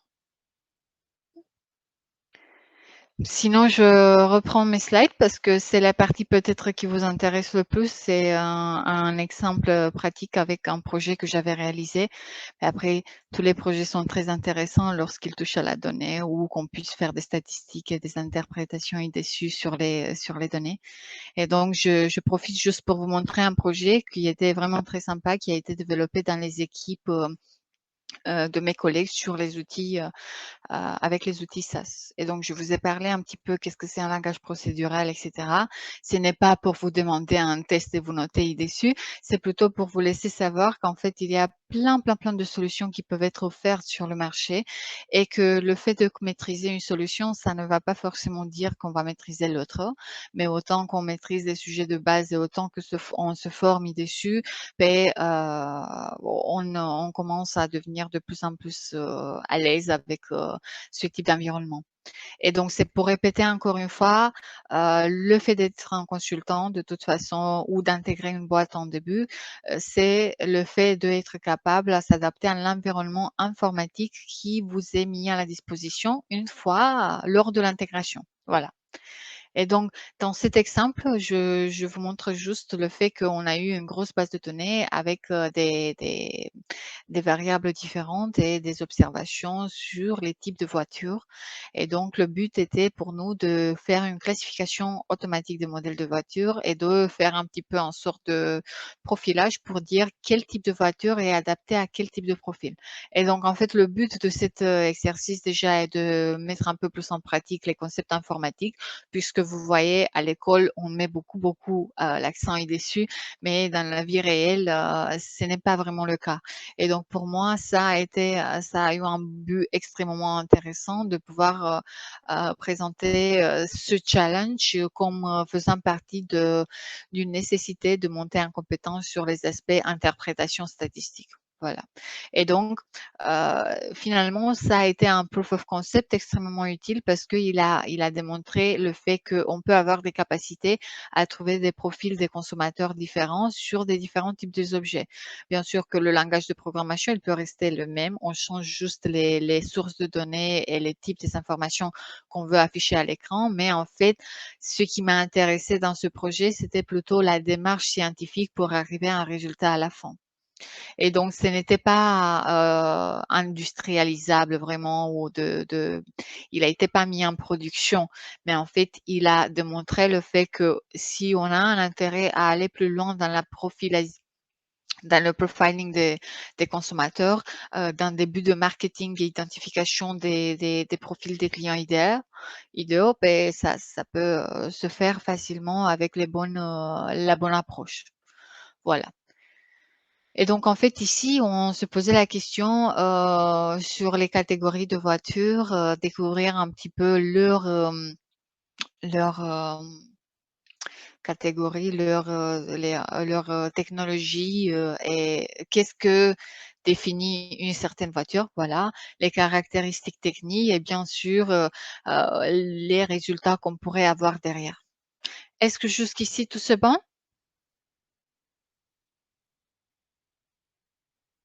Sinon, je reprends mes slides parce que c'est la partie peut-être qui vous intéresse le plus. C'est un exemple pratique avec un projet que j'avais réalisé. Après, tous les projets sont très intéressants lorsqu'ils touchent à la donnée ou qu'on puisse faire des statistiques et des interprétations dessus sur les données. Et donc, je profite juste pour vous montrer un projet qui était vraiment très sympa, qui a été développé dans les équipes de mes collègues sur les outils avec les outils SAS. Et donc, je vous ai parlé un petit peu qu'est-ce que c'est un langage procédural, etc. Ce n'est pas pour vous demander un test et vous noter dessus, c'est plutôt pour vous laisser savoir qu'en fait, il y a plein de solutions qui peuvent être offertes sur le marché et que le fait de maîtriser une solution, ça ne va pas forcément dire qu'on va maîtriser l'autre, mais autant qu'on maîtrise des sujets de base et autant que on se forme dessus, on commence à devenir de plus en plus à l'aise avec ce type d'environnement. Et donc, c'est pour répéter encore une fois, le fait d'être un consultant de toute façon ou d'intégrer une boîte en début, c'est le fait d'être capable à s'adapter à l'environnement informatique qui vous est mis à la disposition une fois lors de l'intégration. Voilà. Et donc, dans cet exemple, je vous montre juste le fait qu'on a eu une grosse base de données avec des variables différentes et des observations sur les types de voitures. Et donc, le but était pour nous de faire une classification automatique des modèles de voitures et de faire un petit peu en sorte de profilage pour dire quel type de voiture est adapté à quel type de profil. Et donc, en fait, le but de cet exercice déjà est de mettre un peu plus en pratique les concepts informatiques, puisque vous voyez, à l'école, on met beaucoup l'accent dessus, mais dans la vie réelle, ce n'est pas vraiment le cas. Et donc, pour moi, ça a eu un but extrêmement intéressant de pouvoir présenter ce challenge comme faisant partie d'une nécessité de monter en compétence sur les aspects interprétation statistique. Voilà. Et donc, finalement, ça a été un proof of concept extrêmement utile parce qu'il a démontré le fait qu'on peut avoir des capacités à trouver des profils des consommateurs différents sur des différents types d'objets. Bien sûr que le langage de programmation, il peut rester le même. On change juste les sources de données et les types des informations qu'on veut afficher à l'écran. Mais en fait, ce qui m'a intéressé dans ce projet, c'était plutôt la démarche scientifique pour arriver à un résultat à la fin. Et donc, ce n'était pas industrialisable vraiment ou il a été pas mis en production, mais en fait, il a démontré le fait que si on a un intérêt à aller plus loin dans dans le profiling des consommateurs, dans des buts de marketing et identification des profils des clients idéaux, ben, ça peut se faire facilement avec la bonne approche. Voilà. Et donc, en fait, ici, on se posait la question sur les catégories de voitures, découvrir un petit peu leur catégorie, leur technologie et qu'est-ce que définit une certaine voiture, voilà, les caractéristiques techniques et bien sûr les résultats qu'on pourrait avoir derrière. Est-ce que jusqu'ici tout se bon?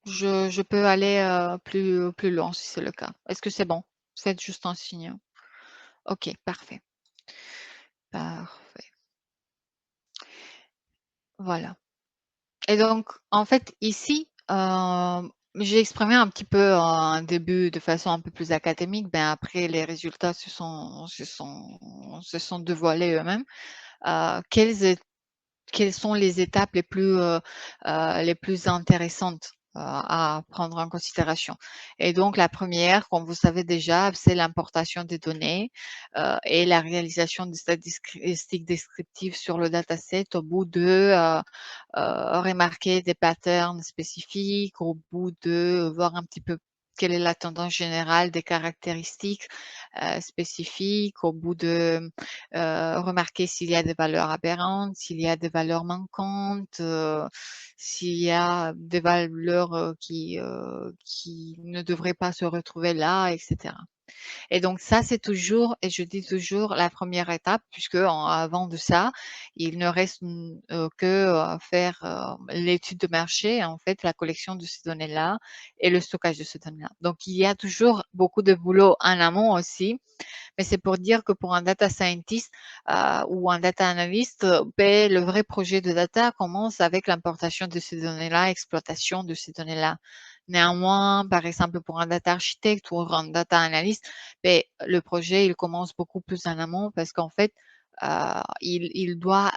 Je peux aller plus loin si c'est le cas. Est-ce que c'est bon? Faites juste un signe. Ok, parfait. Parfait. Voilà. Et donc, en fait, ici, j'ai exprimé un petit peu un début de façon un peu plus académique, ben après les résultats se sont dévoilés eux-mêmes. Quelles sont les étapes les plus intéressantes à prendre en considération? Et donc, la première, comme vous savez déjà, c'est l'importation des données et la réalisation des statistiques descriptives sur le dataset au bout de remarquer des patterns spécifiques, au bout de voir un petit peu quelle est la tendance générale des caractéristiques spécifiques, au bout de remarquer s'il y a des valeurs aberrantes, s'il y a des valeurs manquantes, s'il y a des valeurs qui ne devraient pas se retrouver là, etc. Et donc ça, c'est toujours, et je dis toujours, la première étape, puisque avant de ça, il ne reste que faire l'étude de marché, en fait, la collection de ces données-là et le stockage de ces données-là. Donc, il y a toujours beaucoup de boulot en amont aussi, mais c'est pour dire que pour un data scientist ou un data analyst, ben, le vrai projet de data commence avec l'importation de ces données-là, exploitation de ces données-là. Néanmoins, par exemple, pour un data architecte ou un data analyst, ben, le projet, il commence beaucoup plus en amont parce qu'en fait, il doit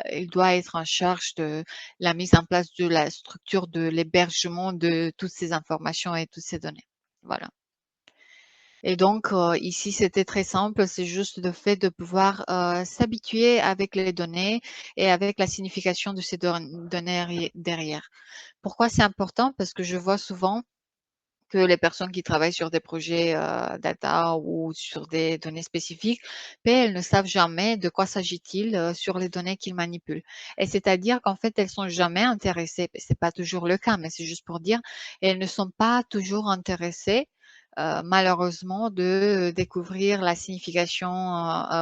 être en charge de la mise en place de la structure de l'hébergement de toutes ces informations et toutes ces données. Voilà. Et donc, ici, c'était très simple, c'est juste le fait de pouvoir s'habituer avec les données et avec la signification de ces données derrière. Pourquoi c'est important? Parce que je vois souvent que les personnes qui travaillent sur des projets data ou sur des données spécifiques, ben, elles ne savent jamais de quoi s'agit-il sur les données qu'ils manipulent. Et c'est-à-dire qu'en fait, elles sont jamais intéressées. C'est pas toujours le cas, mais c'est juste pour dire, elles ne sont pas toujours intéressées. Malheureusement, de découvrir la signification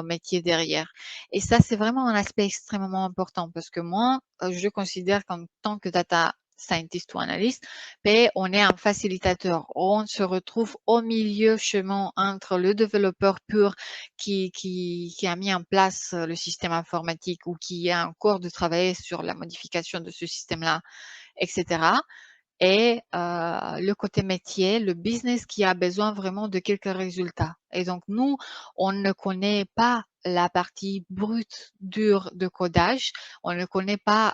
métier derrière. Et ça, c'est vraiment un aspect extrêmement important parce que moi, je considère qu'en tant que data scientist ou analyste, ben, on est un facilitateur. On se retrouve au milieu chemin entre le développeur pur qui a mis en place le système informatique ou qui est en cours de travailler sur la modification de ce système-là, etc. Et le côté métier, le business qui a besoin vraiment de quelques résultats. Et donc, nous, on ne connaît pas la partie brute, dure de codage. On ne connaît pas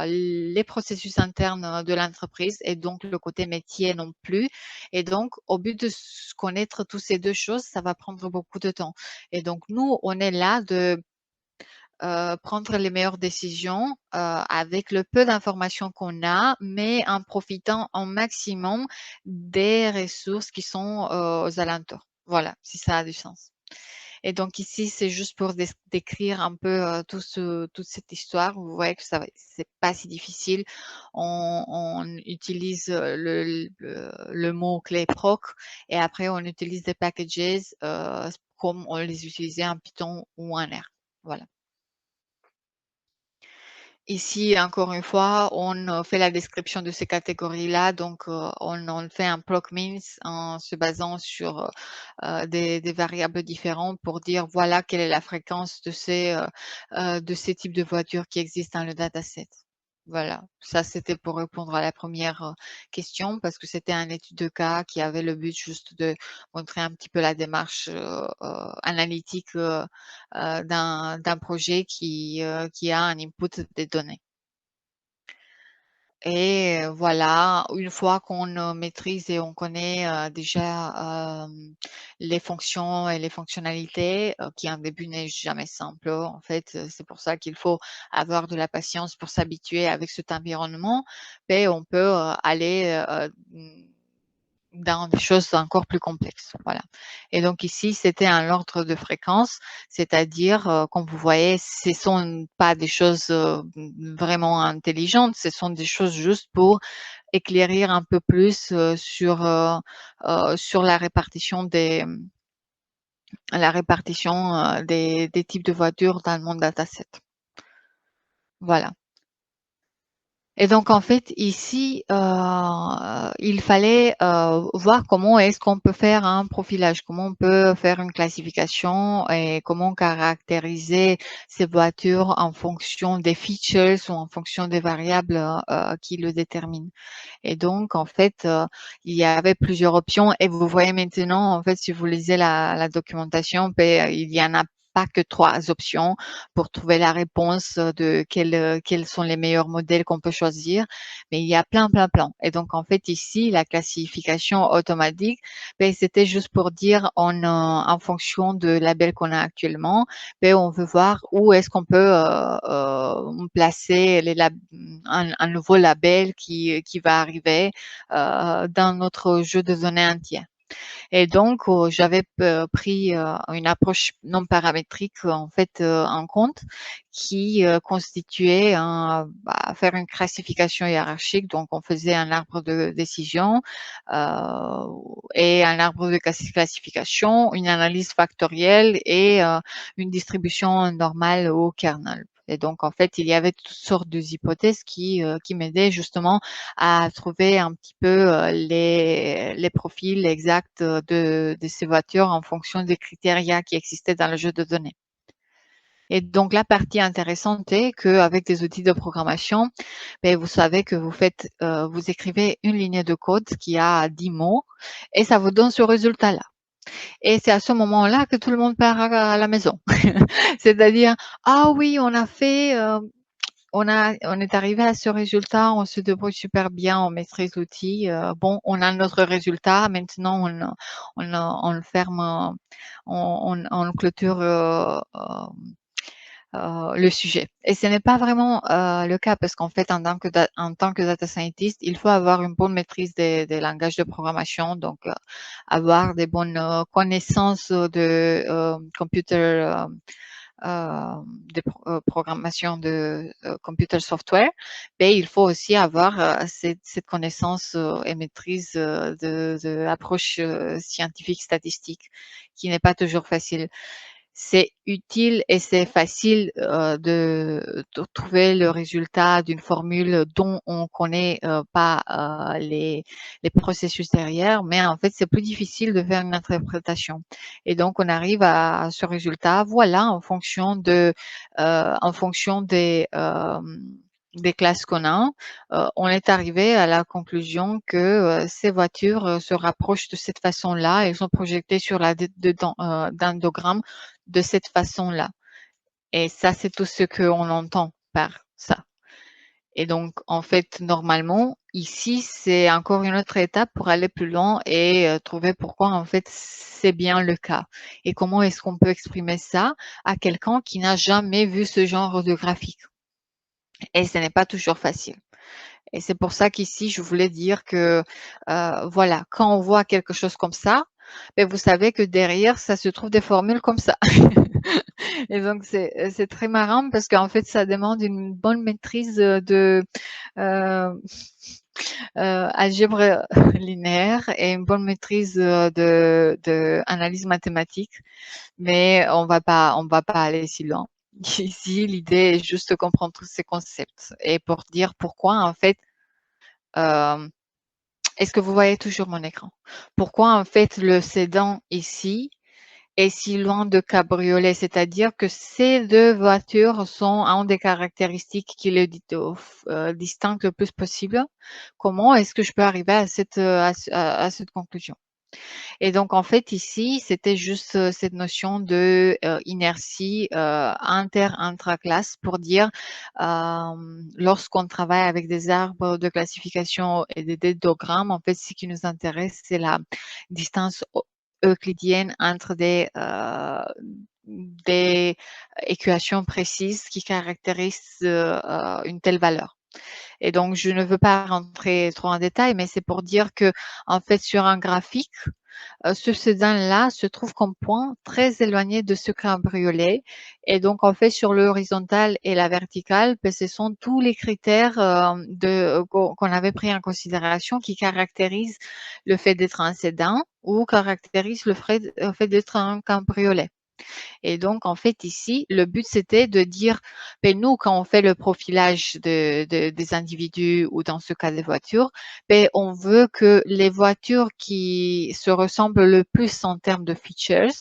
les processus internes de l'entreprise et donc le côté métier non plus. Et donc, au but de connaître toutes ces deux choses, ça va prendre beaucoup de temps. Et donc, nous, on est là de prendre les meilleures décisions avec le peu d'informations qu'on a, mais en profitant au maximum des ressources qui sont aux alentours. Voilà, si ça a du sens. Et donc ici, c'est juste pour décrire un peu toute cette histoire. Vous voyez que c'est pas si difficile. On utilise le mot-clé proc et après on utilise des packages comme on les utilisait en Python ou en R. Voilà. Ici, encore une fois, on fait la description de ces catégories-là. Donc, on fait un proc-min en se basant sur des variables différentes pour dire voilà quelle est la fréquence de ces types de voitures qui existent dans le dataset. Voilà, ça c'était pour répondre à la première question parce que c'était une étude de cas qui avait le but juste de montrer un petit peu la démarche analytique d'un projet qui a un input des données. Et voilà, une fois qu'on maîtrise et on connaît déjà les fonctions et les fonctionnalités, qui en début n'est jamais simple. En fait, c'est pour ça qu'il faut avoir de la patience pour s'habituer avec cet environnement. Mais on peut aller dans des choses encore plus complexes. Voilà. Et donc ici, c'était un ordre de fréquence, c'est-à-dire, comme vous voyez, ce ne sont pas des choses vraiment intelligentes, ce sont des choses juste pour éclairir un peu plus sur la répartition des types de voitures dans le monde dataset. Voilà. Et donc, en fait, ici, il fallait voir comment est-ce qu'on peut faire un profilage, comment on peut faire une classification et comment caractériser ces voitures en fonction des features ou en fonction des variables qui le déterminent. Et donc, en fait, il y avait plusieurs options et vous voyez maintenant, en fait, si vous lisez la documentation, il y en a pas que 3 options pour trouver la réponse de quels sont les meilleurs modèles qu'on peut choisir, mais il y a plein. Et donc, en fait, ici, la classification automatique, c'était juste pour dire en fonction de label qu'on a actuellement, on veut voir où est-ce qu'on peut placer un nouveau label qui va arriver dans notre jeu de données entier. Et donc, j'avais pris une approche non paramétrique en fait en compte qui constituait faire une classification hiérarchique. Donc, on faisait un arbre de décision et un arbre de classification, une analyse factorielle et une distribution normale au kernel. Et donc, en fait, il y avait toutes sortes d'hypothèses qui m'aidaient justement à trouver un petit peu les profils exacts de ces voitures en fonction des critères qui existaient dans le jeu de données. Et donc, la partie intéressante est qu'avec des outils de programmation, vous savez que vous écrivez une ligne de code qui a 10 mots et ça vous donne ce résultat-là. Et c'est à ce moment-là que tout le monde part à la maison. C'est-à-dire, ah oui, on est arrivé à ce résultat, on se débrouille super bien, on maîtrise l'outil. Bon, on a notre résultat. Maintenant, on le ferme, on clôture le sujet. Et ce n'est pas vraiment le cas parce qu'en fait, en tant que data scientist, il faut avoir une bonne maîtrise des langages de programmation, donc avoir des bonnes connaissances de computer de programmation de computer software, mais il faut aussi avoir cette connaissance et maîtrise de l'approche scientifique statistique qui n'est pas toujours facile. C'est utile et c'est facile de trouver le résultat d'une formule dont on connaît pas les processus derrière, mais en fait, c'est plus difficile de faire une interprétation. Et donc, on arrive à ce résultat, voilà, en fonction des classes qu'on a, on est arrivé à la conclusion que ces voitures se rapprochent de cette façon-là. Elles sont projetées sur la dendrogramme de cette façon-là. Et ça, c'est tout ce qu'on entend par ça. Et donc, en fait, normalement, ici, c'est encore une autre étape pour aller plus loin et trouver pourquoi, en fait, c'est bien le cas. Et comment est-ce qu'on peut exprimer ça à quelqu'un qui n'a jamais vu ce genre de graphique. Et ce n'est pas toujours facile. Et c'est pour ça qu'ici, je voulais dire que, voilà, quand on voit quelque chose comme ça, mais vous savez que derrière, ça se trouve des formules comme ça. Et donc, c'est très marrant parce qu'en fait, ça demande une bonne maîtrise de algèbre linéaire et une bonne maîtrise de analyse mathématique. Mais on va pas aller si loin. Ici, l'idée est juste de comprendre tous ces concepts et pour dire pourquoi, en fait, est-ce que vous voyez toujours mon écran? Pourquoi, en fait, le sédan ici est si loin de cabriolet? C'est-à-dire que ces deux voitures ont des caractéristiques qui les distinguent le plus possible. Comment est-ce que je peux arriver à cette conclusion? Et donc, en fait, ici, c'était juste cette notion de inertie intraclasse pour dire lorsqu'on travaille avec des arbres de classification et des dendrogrammes, en fait, ce qui nous intéresse, c'est la distance euclidienne entre des équations précises qui caractérisent une telle valeur. Et donc, je ne veux pas rentrer trop en détail, mais c'est pour dire que, en fait, sur un graphique, ce sédan-là se trouve comme point très éloigné de ce cabriolet. Et donc, en fait, sur l'horizontale et la verticale, ben, ce sont tous les critères qu'on avait pris en considération qui caractérisent le fait d'être un sédan ou caractérisent le fait d'être un cabriolet. Et donc, en fait, ici, le but, c'était de dire, ben, nous, quand on fait le profilage des individus ou dans ce cas des voitures, ben, on veut que les voitures qui se ressemblent le plus en termes de features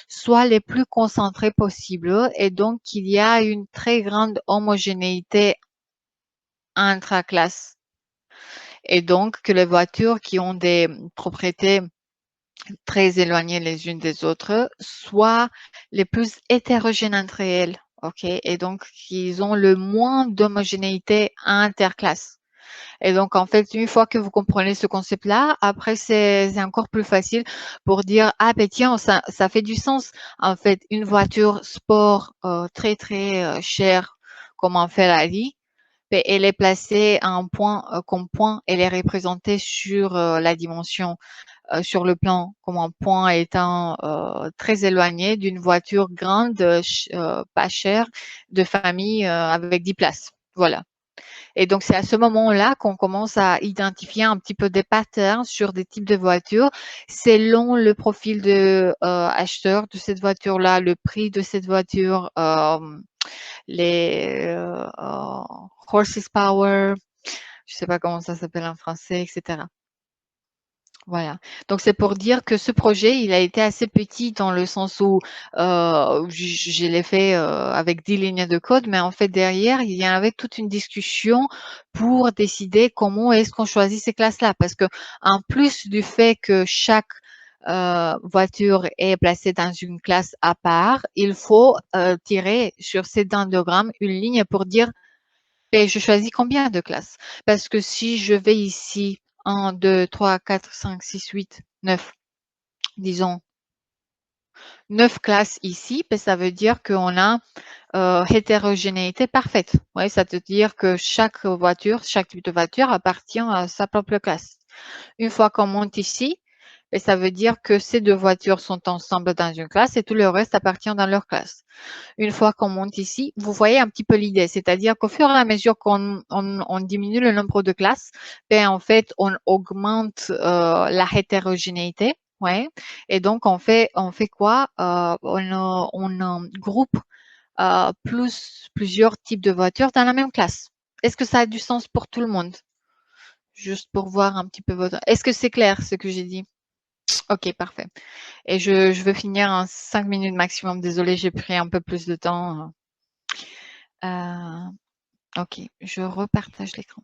soient les plus concentrées possibles et donc qu'il y a une très grande homogénéité intraclasse. Et donc, que les voitures qui ont des propriétés très éloignées les unes des autres, soit les plus hétérogènes entre elles, ok? Et donc, qu'ils ont le moins d'homogénéité interclasse. Et donc, en fait, une fois que vous comprenez ce concept-là, après, c'est encore plus facile pour dire, ah, ben tiens, ça fait du sens. En fait, une voiture sport très, très chère, comme en Ferrari, ben, elle est placée à un point, comme point, elle est représentée sur la dimension sur le plan comme un point étant très éloigné d'une voiture grande, pas chère, de famille avec 10 places. Voilà. Et donc, c'est à ce moment-là qu'on commence à identifier un petit peu des patterns sur des types de voitures selon le profil de acheteur de cette voiture-là, le prix de cette voiture, les horsepower, je sais pas comment ça s'appelle en français, etc. Voilà. Donc, c'est pour dire que ce projet, il a été assez petit dans le sens où je l'ai fait avec 10 lignes de code, mais en fait, derrière, il y avait toute une discussion pour décider comment est-ce qu'on choisit ces classes-là. Parce que, en plus du fait que chaque voiture est placée dans une classe à part, il faut tirer sur ces dendrogrammes une ligne pour dire et je choisis combien de classes? Parce que si je vais ici 1, 2, 3, 4, 5, 6, 8, 9, disons 9 classes ici, ben, ça veut dire qu'on a hétérogénéité parfaite. Ouais, ça veut dire que chaque voiture, chaque type de voiture appartient à sa propre classe. Une fois qu'on monte ici, ben, ça veut dire que ces deux voitures sont ensemble dans une classe et tout le reste appartient dans leur classe. Une fois qu'on monte ici, vous voyez un petit peu l'idée, c'est-à-dire qu'au fur et à mesure qu'on diminue le nombre de classes, ben en fait, on augmente la hétérogénéité, ouais. Et donc on fait quoi? On groupe plusieurs types de voitures dans la même classe. Est-ce que ça a du sens pour tout le monde? Juste pour voir un petit peu votre. Est-ce que c'est clair ce que j'ai dit? Ok, parfait. Et je veux finir en 5 minutes maximum. Désolée, j'ai pris un peu plus de temps. Ok, je repartage l'écran.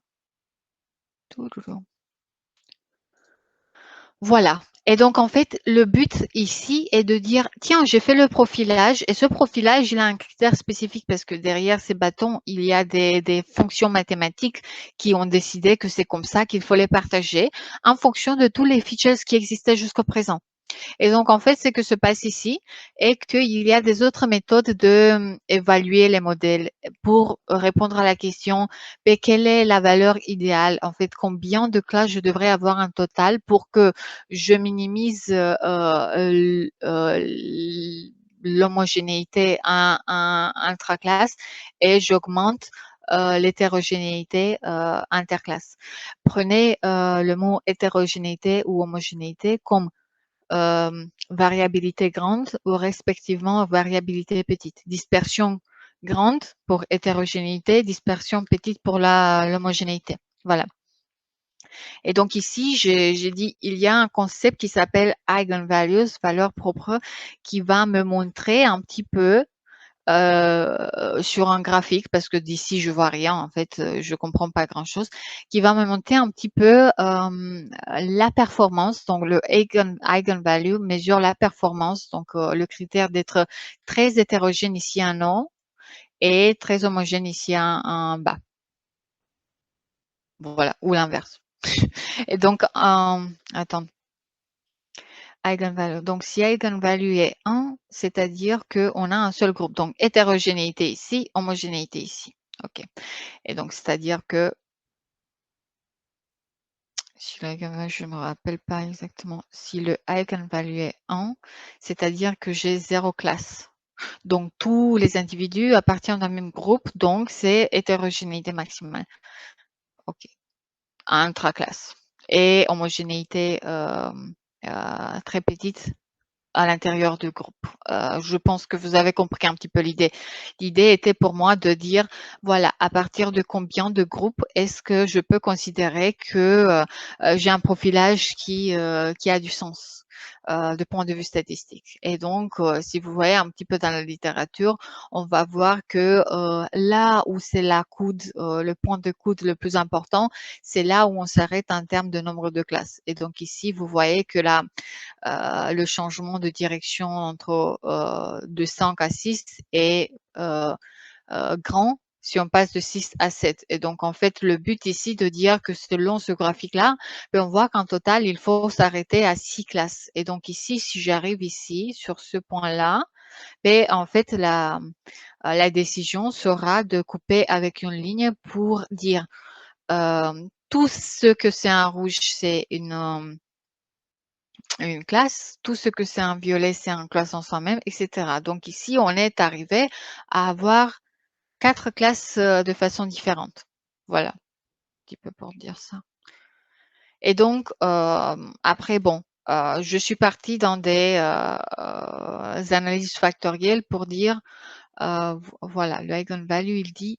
Voilà. Et donc, en fait, le but ici est de dire, tiens, j'ai fait le profilage et ce profilage, il a un critère spécifique parce que derrière ces bâtons, il y a des fonctions mathématiques qui ont décidé que c'est comme ça qu'il faut les partager en fonction de tous les features qui existaient jusqu'au présent. Et donc, en fait, ce que se passe ici est qu'il y a des autres méthodes d'évaluer les modèles pour répondre à la question, mais quelle est la valeur idéale? En fait, combien de classes je devrais avoir en total pour que je minimise l'homogénéité intraclasse et j'augmente l'hétérogénéité interclasse. Prenez le mot hétérogénéité ou homogénéité comme variabilité grande ou respectivement variabilité petite. Dispersion grande pour hétérogénéité, dispersion petite pour l'homogénéité. Voilà. Et donc ici, j'ai dit, il y a un concept qui s'appelle eigenvalues, valeurs propres, qui va me montrer un petit peu sur un graphique, parce que d'ici je vois rien en fait, je comprends pas grand chose, qui va me montrer un petit peu la performance. Donc le eigenvalue mesure la performance, donc le critère d'être très hétérogène ici en haut et très homogène ici en bas. Voilà, ou l'inverse. Et donc, attends. Eigenvalue. Donc, si eigenvalue est 1, c'est-à-dire qu'on a un seul groupe. Donc, hétérogénéité ici, homogénéité ici. OK. Et donc, c'est-à-dire que si l'eigenvalue, je ne me rappelle pas exactement, si le eigenvalue est 1, c'est-à-dire que j'ai 0 classe. Donc, tous les individus appartiennent d'un même groupe, donc c'est hétérogénéité maximale. OK. Intraclasse. Et homogénéité très petite à l'intérieur du groupe. Je pense que vous avez compris un petit peu l'idée. L'idée était pour moi de dire, voilà, à partir de combien de groupes est-ce que je peux considérer que j'ai un profilage qui a du sens de point de vue statistique. Et donc, si vous voyez un petit peu dans la littérature, on va voir que là où c'est la coude, le point de coude le plus important, c'est là où on s'arrête en termes de nombre de classes. Et donc ici, vous voyez que là, le changement de direction entre de 5 à 6 est grand si on passe de 6 à 7. Et donc, en fait, le but ici de dire que selon ce graphique-là, on voit qu'en total, il faut s'arrêter à 6 classes. Et donc ici, si j'arrive ici, sur ce point-là, en fait, la décision sera de couper avec une ligne pour dire tout ce que c'est un rouge, c'est une classe, tout ce que c'est un violet, c'est une classe en soi-même, etc. Donc ici, on est arrivé à avoir 4 classes de façon différente. Voilà, un petit peu pour dire ça. Et donc, après, bon, je suis partie dans des analyses factorielles pour dire, voilà, le eigenvalue, il dit,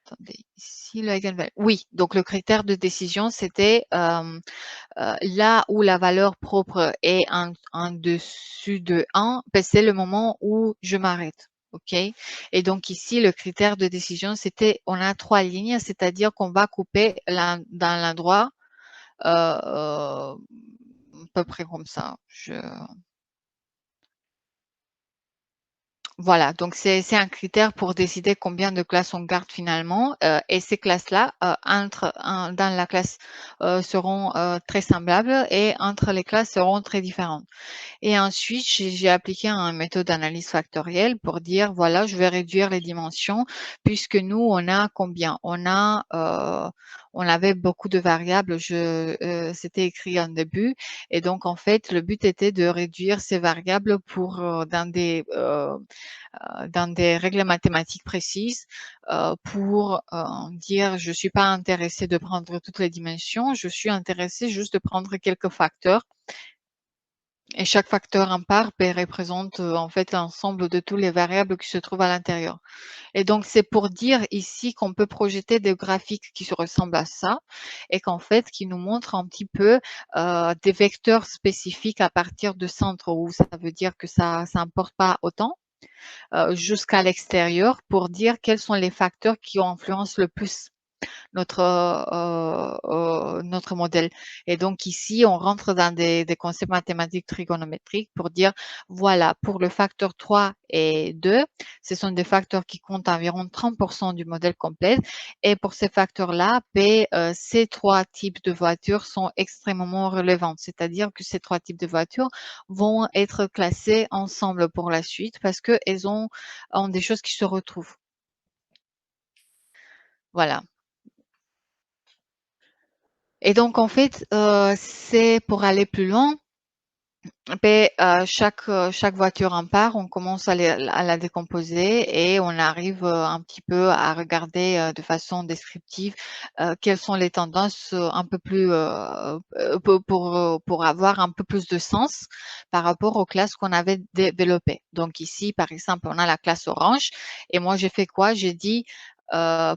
attendez, ici, le eigenvalue. Oui, donc le critère de décision, c'était là où la valeur propre est en dessus de 1, c'est le moment où je m'arrête. OK? Et donc ici, le critère de décision, c'était, on a 3 lignes, c'est-à-dire qu'on va couper dans l'endroit à peu près comme ça. Voilà, donc c'est un critère pour décider combien de classes on garde finalement. Et ces classes-là, dans la classe, seront très semblables et entre les classes seront très différentes. Et ensuite, j'ai appliqué une méthode d'analyse factorielle pour dire, voilà, je vais réduire les dimensions puisque nous, on a combien? On avait beaucoup de variables, c'était écrit en début. Et donc, en fait, le but était de réduire ces variables pour dans des règles mathématiques précises pour dire je ne suis pas intéressée de prendre toutes les dimensions, je suis intéressée juste de prendre quelques facteurs. Et chaque facteur en part représente en fait l'ensemble de toutes les variables qui se trouvent à l'intérieur. Et donc, c'est pour dire ici qu'on peut projeter des graphiques qui se ressemblent à ça et qu'en fait, qui nous montrent un petit peu des vecteurs spécifiques à partir de centres où ça veut dire que ça n'importe pas autant jusqu'à l'extérieur pour dire quels sont les facteurs qui influencent le plus notre modèle. Et donc ici, on rentre dans des concepts mathématiques trigonométriques pour dire, voilà, pour le facteur 3 et 2, ce sont des facteurs qui comptent environ 30% du modèle complet. Et pour ces facteurs-là, ces trois types de voitures sont extrêmement relevantes. C'est-à-dire que ces trois types de voitures vont être classées ensemble pour la suite parce qu'elles ont des choses qui se retrouvent. Voilà. Et donc, en fait, c'est pour aller plus loin. Chaque voiture en part, on commence à la décomposer et on arrive un petit peu à regarder de façon descriptive quelles sont les tendances un peu plus pour avoir un peu plus de sens par rapport aux classes qu'on avait développées. Donc ici, par exemple, on a la classe orange et moi j'ai fait quoi? J'ai dit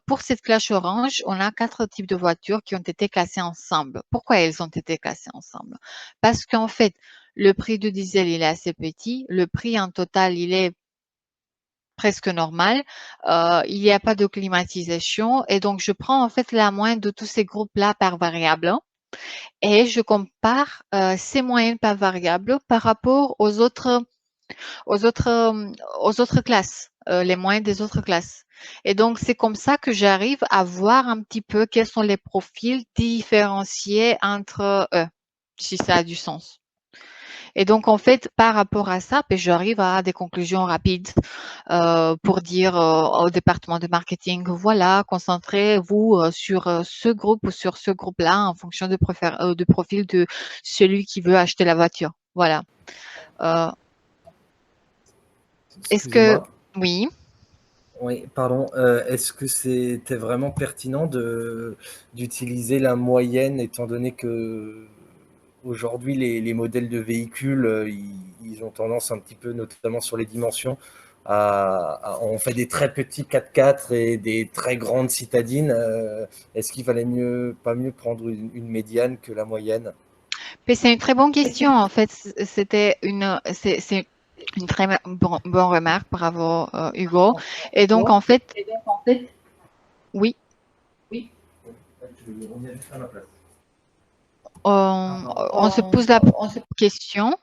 pour cette classe orange, on a 4 types de voitures qui ont été classées ensemble. Pourquoi elles ont été classées ensemble? Parce qu'en fait, le prix du diesel, il est assez petit. Le prix en total, il est presque normal. Il n'y a pas de climatisation. Et donc, je prends en fait la moyenne de tous ces groupes-là par variable et je compare ces moyennes par variable par rapport aux autres classes, les moyennes des autres classes. Et donc, c'est comme ça que j'arrive à voir un petit peu quels sont les profils différenciés entre eux, si ça a du sens. Et donc, en fait, par rapport à ça, j'arrive à des conclusions rapides pour dire au département de marketing, voilà, concentrez-vous sur ce groupe ou sur ce groupe-là en fonction du profil de celui qui veut acheter la voiture. Voilà. Est-ce que… Oui. Oui, pardon. Est-ce que c'était vraiment pertinent d'utiliser la moyenne, étant donné que aujourd'hui les modèles de véhicules, ils ont tendance un petit peu, notamment sur les dimensions, on fait des très petits 4x4 et des très grandes citadines. Est-ce qu'il valait pas mieux prendre une médiane que la moyenne? C'est une très bonne question. En fait, c'est une très bonne remarque. Bravo, Hugo. Et donc, en fait, oui. On se pose la question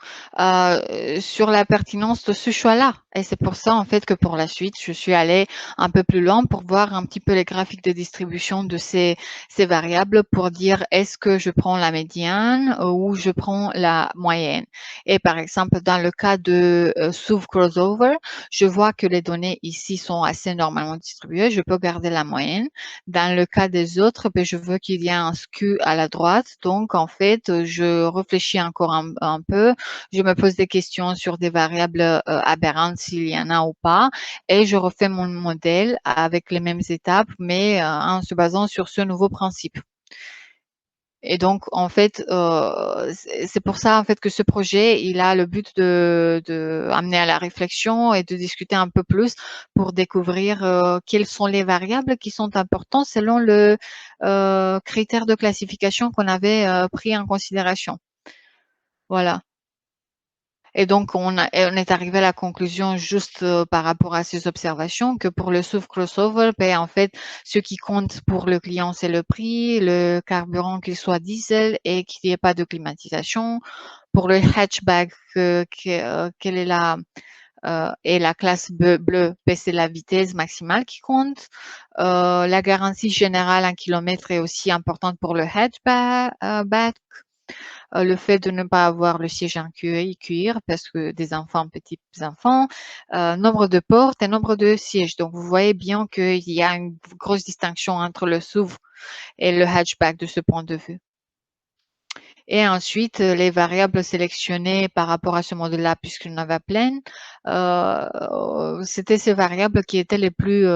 sur la pertinence de ce choix-là. Et c'est pour ça, en fait, que pour la suite, je suis allée un peu plus loin pour voir un petit peu les graphiques de distribution de ces variables pour dire est-ce que je prends la médiane ou je prends la moyenne. Et par exemple, dans le cas de SUV crossover, je vois que les données ici sont assez normalement distribuées. Je peux garder la moyenne. Dans le cas des autres, je veux qu'il y ait un skew à la droite. Donc, en fait, je réfléchis encore un peu. Je me pose des questions sur des variables aberrantes, s'il y en a ou pas. Et je refais mon modèle avec les mêmes étapes, mais en se basant sur ce nouveau principe. Et donc, en fait, c'est pour ça en fait que ce projet, il a le but de amener à la réflexion et de discuter un peu plus pour découvrir quelles sont les variables qui sont importantes selon le critère de classification qu'on avait pris en considération. Voilà. Et donc, on est arrivé à la conclusion juste par rapport à ces observations que pour le SUV crossover, en fait, ce qui compte pour le client, c'est le prix, le carburant, qu'il soit diesel et qu'il n'y ait pas de climatisation. Pour le hatchback, quelle est la classe bleue, c'est la vitesse maximale qui compte. La garantie générale en kilomètres est aussi importante pour le hatchback. Le fait de ne pas avoir le siège en cuir parce que des enfants, petits enfants, nombre de portes et nombre de sièges. Donc, vous voyez bien qu'il y a une grosse distinction entre le SUV et le hatchback de ce point de vue. Et ensuite, les variables sélectionnées par rapport à ce modèle-là, puisqu'il y en avait plein, c'était ces variables qui étaient les plus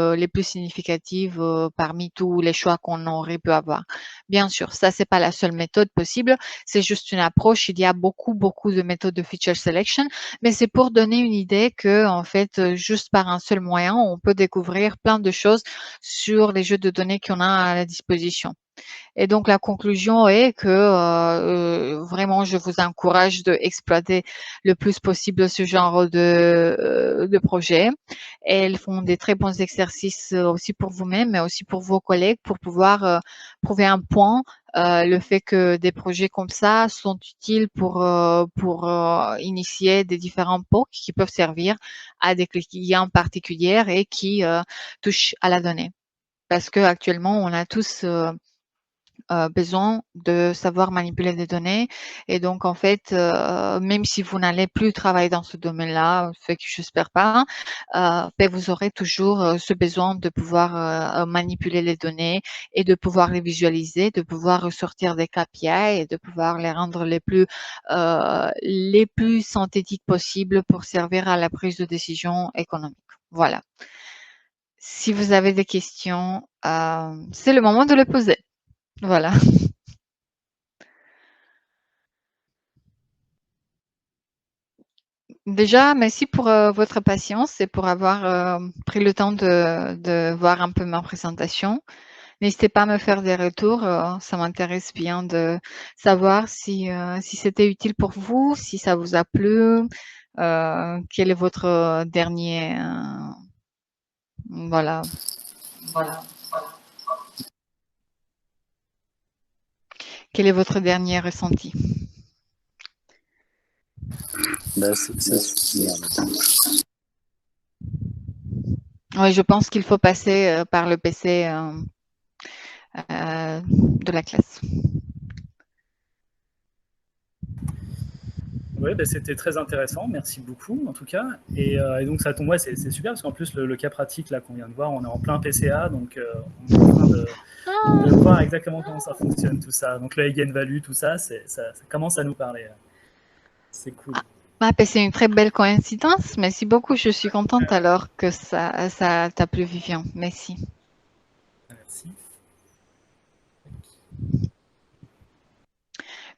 significatives parmi tous les choix qu'on aurait pu avoir. Bien sûr, ça, c'est pas la seule méthode possible, c'est juste une approche. Il y a beaucoup de méthodes de feature selection, mais c'est pour donner une idée que, en fait, juste par un seul moyen, on peut découvrir plein de choses sur les jeux de données qu'on a à la disposition. Et donc, la conclusion est que vraiment, je vous encourage d'exploiter le plus possible ce genre de projet. Elles font des très bons exercices aussi pour vous-même, mais aussi pour vos collègues, pour pouvoir prouver un point, le fait que des projets comme ça sont utiles pour initier des différents POC qui peuvent servir à des clients particuliers et qui touchent à la donnée. Parce qu'actuellement, on a tous besoin de savoir manipuler des données. Et donc, en fait, même si vous n'allez plus travailler dans ce domaine-là, ce que j'espère pas, ben, vous aurez toujours ce besoin de pouvoir manipuler les données et de pouvoir les visualiser, de pouvoir ressortir des KPI et de pouvoir les rendre les plus synthétiques possibles pour servir à la prise de décision économique. Voilà. Si vous avez des questions, c'est le moment de les poser. Voilà. Déjà, merci pour votre patience et pour avoir pris le temps de voir un peu ma présentation. N'hésitez pas à me faire des retours, ça m'intéresse bien de savoir si c'était utile pour vous, si ça vous a plu, quel est votre dernier, voilà. Quel est votre dernier ressenti? Oui, je pense qu'il faut passer par le PC de la classe. Oui, ben, c'était très intéressant, merci beaucoup en tout cas. Et donc ça tombe, ouais, c'est super parce qu'en plus le cas pratique là qu'on vient de voir, on est en plein PCA, donc on est en train de voir exactement comment ça fonctionne tout ça. Donc le eigenvalue, tout ça, ça commence à nous parler. C'est cool. Ah, ben, c'est une très belle coïncidence. Merci beaucoup. Je suis contente alors que ça t'a plu, Vivian. Merci. Merci.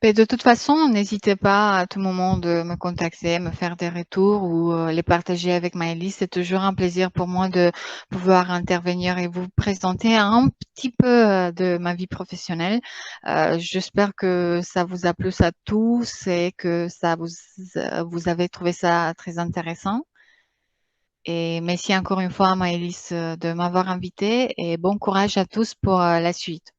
Mais de toute façon, n'hésitez pas à tout moment de me contacter, me faire des retours ou les partager avec Maëlys. C'est toujours un plaisir pour moi de pouvoir intervenir et vous présenter un petit peu de ma vie professionnelle. J'espère que ça vous a plu à tous et que vous avez trouvé ça très intéressant. Et merci encore une fois, Maëlys, de m'avoir invité et bon courage à tous pour la suite.